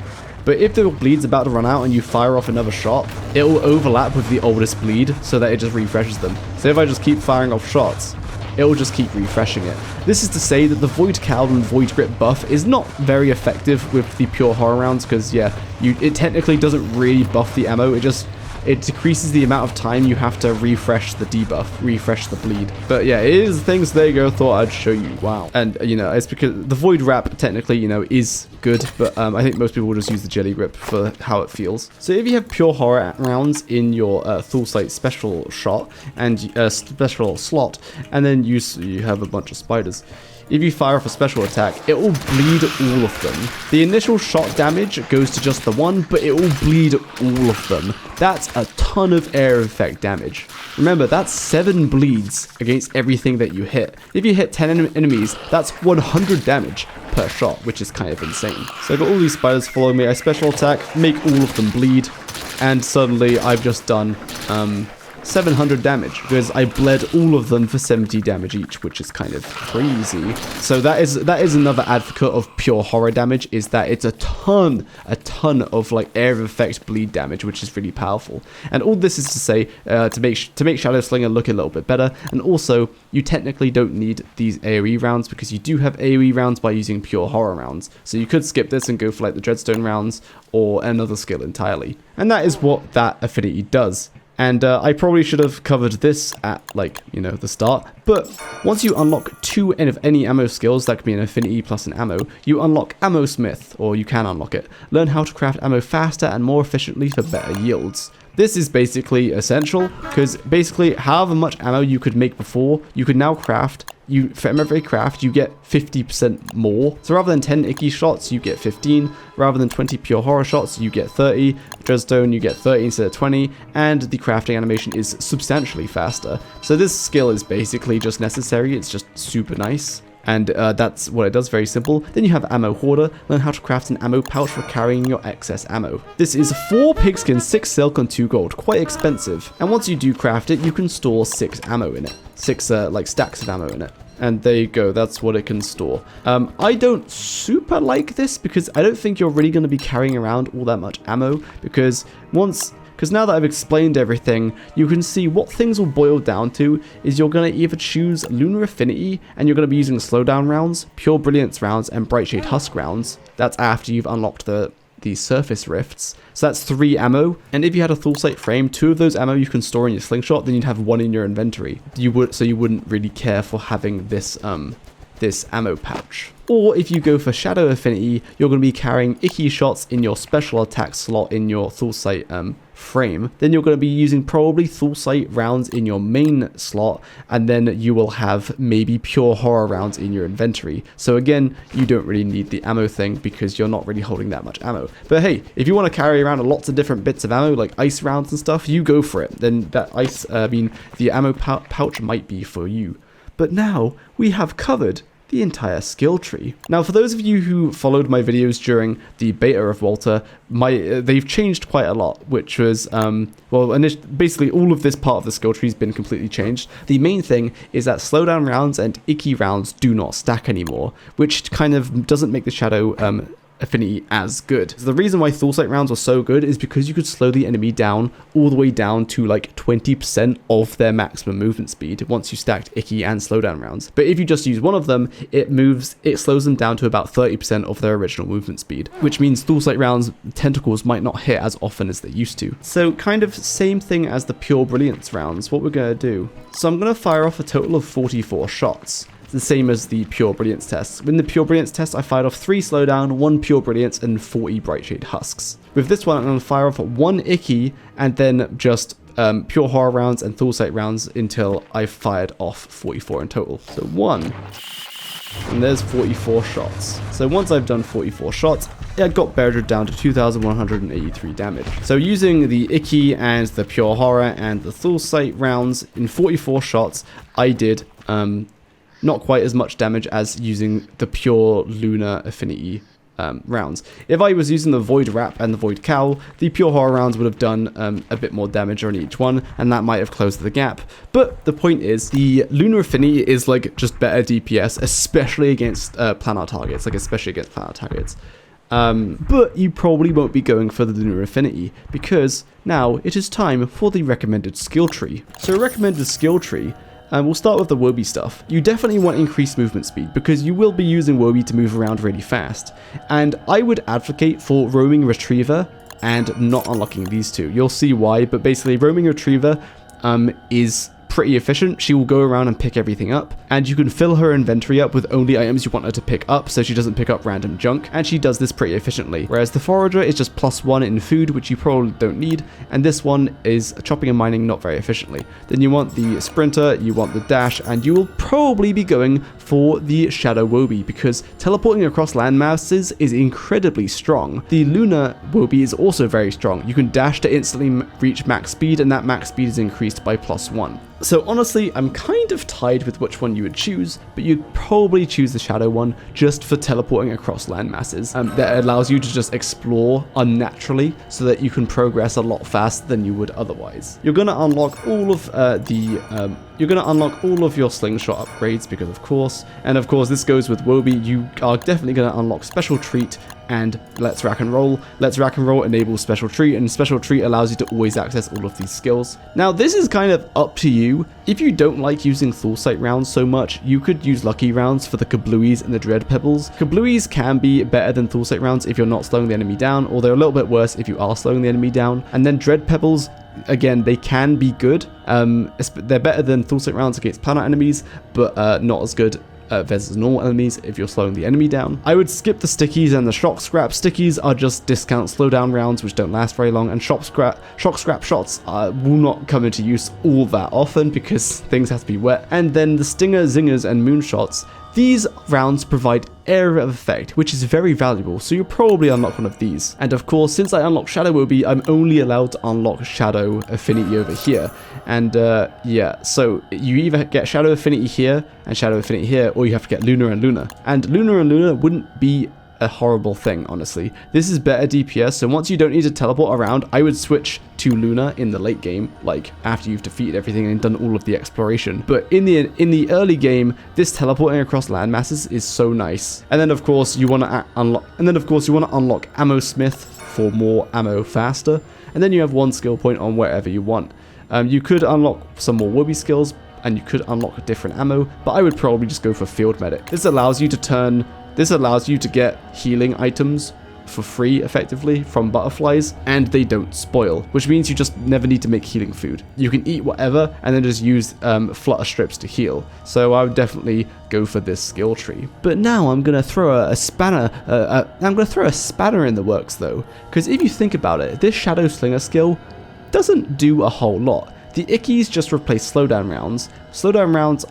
But if the bleed's about to run out and you fire off another shot, it will overlap with the oldest bleed so that it just refreshes them. So if I just keep firing off shots, it will just keep refreshing it. This is to say that the Void Cowl and Void Grip buff is not very effective with the pure horror rounds, because yeah, it technically doesn't really buff the ammo, it decreases the amount of time you have to refresh the debuff, refresh the bleed. But yeah, it is things, there you go, thought I'd show you. Wow. And you know, it's because the Void Wrap technically, you know, is good, but I think most people will just use the Jelly Grip for how it feels. So if you have pure horror rounds in your Full Sight special shot and special slot, and then you have a bunch of spiders, if you fire off a special attack, it will bleed all of them. The initial shot damage goes to just the one, but it will bleed all of them. That's a ton of air effect damage. Remember, that's 7 bleeds against everything that you hit. If you hit 10 enemies, that's 100 damage per shot, which is kind of insane. So I've got all these spiders following me. I special attack, make all of them bleed, and suddenly I've just done 700 damage, because I bled all of them for 70 damage each, which is kind of crazy. So that is another advocate of pure horror damage, is that it's a ton of like air effect bleed damage, which is really powerful. And all this is to say, to make Shadow Slinger look a little bit better, and also you technically don't need these AoE rounds, because you do have AoE rounds by using pure horror rounds. So you could skip this and go for like the Dreadstone rounds or another skill entirely. And that is what that affinity does. And I probably should have covered this at, like, you know, the start. But once you unlock 2 of any ammo skills, that could be an affinity plus an ammo, you unlock Ammo Smith, or you can unlock it. Learn how to craft ammo faster and more efficiently for better yields. This is basically essential, because basically however much ammo you could make before, you could now craft. From every craft, you get 50% more. So rather than 10 icky shots, you get 15. Rather than 20 pure horror shots, you get 30. Dreadstone, you get 30 instead of 20. And the crafting animation is substantially faster. So this skill is basically just necessary. It's just super nice. And that's what it does, very simple. Then you have Ammo Hoarder, learn how to craft an ammo pouch for carrying your excess ammo. This is 4 pigskin, 6 silk and 2 gold, quite expensive. And once you do craft it, you can store 6 ammo in it. 6 like stacks of ammo in it. And there you go, that's what it can store. I don't super like this, because I don't think you're really going to be carrying around all that much ammo, because now that I've explained everything, you can see what things will boil down to is you're going to either choose Lunar Affinity, and you're going to be using slowdown rounds, Pure Brilliance rounds, and Bright Shade Husk rounds. That's after you've unlocked the surface rifts. So that's 3 ammo, and if you had a full sight frame, 2 of those ammo you can store in your slingshot, then you'd have 1 in your inventory. So you wouldn't really care for having this ammo pouch. Or if you go for Shadow Affinity, you're going to be carrying icky shots in your special attack slot in your full sight frame. Then you're going to be using probably full sight rounds in your main slot, and then you will have maybe pure horror rounds in your inventory. So again, you don't really need the ammo thing, because you're not really holding that much ammo. But hey, if you want to carry around lots of different bits of ammo, like ice rounds and stuff, you go for it. Then that the ammo pouch might be for you. But now we have covered the entire skill tree. Now, for those of you who followed my videos during the beta of Walter, they've changed quite a lot, which was, basically all of this part of the skill tree has been completely changed. The main thing is that slowdown rounds and icky rounds do not stack anymore, which kind of doesn't make the Shadow Affinity as good. So the reason why Full Sight rounds were so good is because you could slow the enemy down all the way down to like 20% of their maximum movement speed once you stacked icky and slowdown rounds. But if you just use one of them, it slows them down to about 30% of their original movement speed, which means Full Sight rounds tentacles might not hit as often as they used to. So kind of same thing as the Pure Brilliance rounds. What we're going to do, so I'm going to fire off a total of 44 shots. The same as the Pure Brilliance test. In the Pure Brilliance test, I fired off 3 slowdown, 1 Pure Brilliance, and 40 Bright Shade Husks. With this one, I'm going to fire off 1 icky, and then just Pure Horror rounds and Full Sight rounds until I've fired off 44 in total. So 1, and there's 44 shots. So once I've done 44 shots, it got barreled down to 2,183 damage. So using the icky and the Pure Horror and the Full Sight rounds in 44 shots, I did not quite as much damage as using the pure Lunar Affinity rounds. If I was using the Void Wrap and the Void Cowl, the pure horror rounds would have done a bit more damage on each one, and that might have closed the gap. But the point is, the Lunar Affinity is like just better DPS, especially against planar targets, but you probably won't be going for the Lunar Affinity, because now it is time for the recommended skill tree. So a recommended skill tree we'll start with the Woby stuff. You definitely want increased movement speed because you will be using Woby to move around really fast. And I would advocate for roaming retriever and not unlocking these two. You'll see why, but basically roaming retriever is pretty efficient. She will go around and pick everything up, and you can fill her inventory up with only items you want her to pick up so she doesn't pick up random junk, and she does this pretty efficiently. Whereas the forager is just +1 in food, which you probably don't need, and this one is chopping and mining not very efficiently. Then you want the sprinter, you want the dash, and you will probably be going for the Shadow Woby because teleporting across land masses is incredibly strong. The Lunar Woby is also very strong. You can dash to instantly reach max speed, and that max speed is increased by +1. So honestly, I'm kind of tied with which one you would choose, but you'd probably choose the Shadow one just for teleporting across land masses. That allows you to just explore unnaturally so that you can progress a lot faster than you would otherwise. You're going to unlock all of your slingshot upgrades because of course, and of course this goes with Woby. You are definitely going to unlock Special Treat and Let's Rack and Roll. Let's Rack and Roll enables Special Treat, and Special Treat allows you to always access all of these skills. Now, this is kind of up to you. If you don't like using Thulsite rounds so much, you could use Lucky rounds for the Kablooies and the Dread Pebbles. Kablooies can be better than Thulsite rounds if you're not slowing the enemy down, or they're a little bit worse if you are slowing the enemy down. And then Dread Pebbles, again, they can be good. They're better than Thulsite rounds against planet enemies, but not as good versus normal enemies if you're slowing the enemy down. I would skip the stickies and the shock scrap. Stickies are just discount slowdown rounds which don't last very long, and shock scrap shots will not come into use all that often because things have to be wet. And then the stinger, zingers, and moonshots. These rounds provide area of effect, which is very valuable, so you'll probably unlock one of these. And of course, since I unlocked Shadow Woby, I'm only allowed to unlock Shadow Affinity over here. And yeah, so you either get Shadow Affinity here and Shadow Affinity here, or you have to get Lunar and Lunar. And Lunar and Lunar wouldn't be a horrible thing, honestly. This is better DPS, so once you don't need to teleport around, I would switch to Lunar in the late game, like after you've defeated everything and done all of the exploration. But in the early game, this teleporting across land masses is so nice. And then of course you want to unlock Ammo Smith for more ammo faster, and then you have one skill point on wherever you want. You could unlock some more Woby skills, and you could unlock different ammo, but I would probably just go for Field Medic. This allows you to get healing items for free, effectively, from butterflies, and they don't spoil, which means you just never need to make healing food. You can eat whatever, and then just use flutter strips to heal. So I would definitely go for this skill tree. But now I'm gonna throw a spanner. I'm gonna throw a spanner in the works, though, because if you think about it, this Shadow Slinger skill doesn't do a whole lot. The Ickies just replace slowdown rounds. Slowdown rounds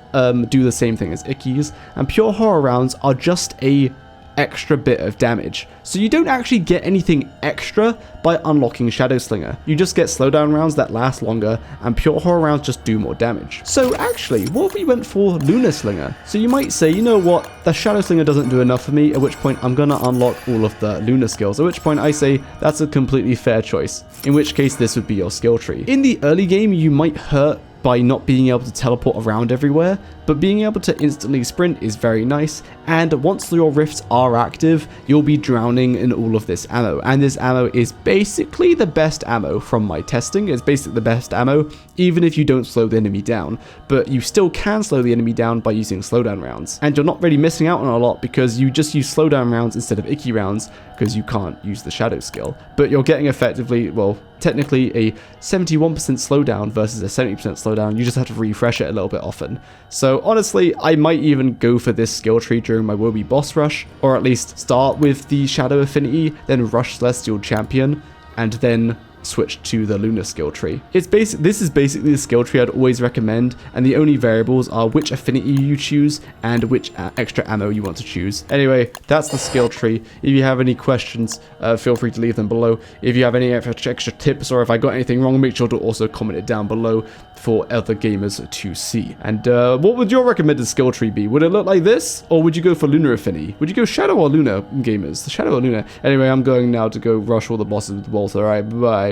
do the same thing as Ickies, and pure horror rounds are just a extra bit of damage. So you don't actually get anything extra by unlocking Shadow Slinger. You just get slowdown rounds that last longer, and pure horror rounds just do more damage. So actually, what if we went for Lunar Slinger? So you might say, you know what, the Shadow Slinger doesn't do enough for me, at which point I'm gonna unlock all of the Lunar skills, at which point I say that's a completely fair choice, in which case this would be your skill tree. In the early game, you might hurt by not being able to teleport around everywhere, but being able to instantly sprint is very nice, and once your rifts are active, you'll be drowning in all of this ammo, and this ammo is basically the best ammo from my testing. It's basically the best ammo, even if you don't slow the enemy down, but you still can slow the enemy down by using slowdown rounds, and you're not really missing out on a lot because you just use slowdown rounds instead of Icky rounds because you can't use the Shadow skill, but you're getting effectively, well, technically a 71% slowdown versus a 70% slowdown. You just have to refresh it a little bit often. So honestly, I might even go for this skill tree during my Woby boss rush, or at least start with the Shadow Affinity, then rush Celestial Champion, and then switch to the Lunar skill tree. This is basically the skill tree I'd always recommend, and the only variables are which affinity you choose and which extra ammo you want to choose. Anyway, that's the skill tree. If you have any questions, feel free to leave them below. If you have any extra tips, or if I got anything wrong, make sure to also comment it down below for other gamers to see. And what would your recommended skill tree be? Would it look like this, or would you go for Lunar Affinity? Would you go Shadow or Lunar, gamers? The Shadow or Lunar? Anyway, I'm going now to go rush all the bosses with Walter. Alright, bye.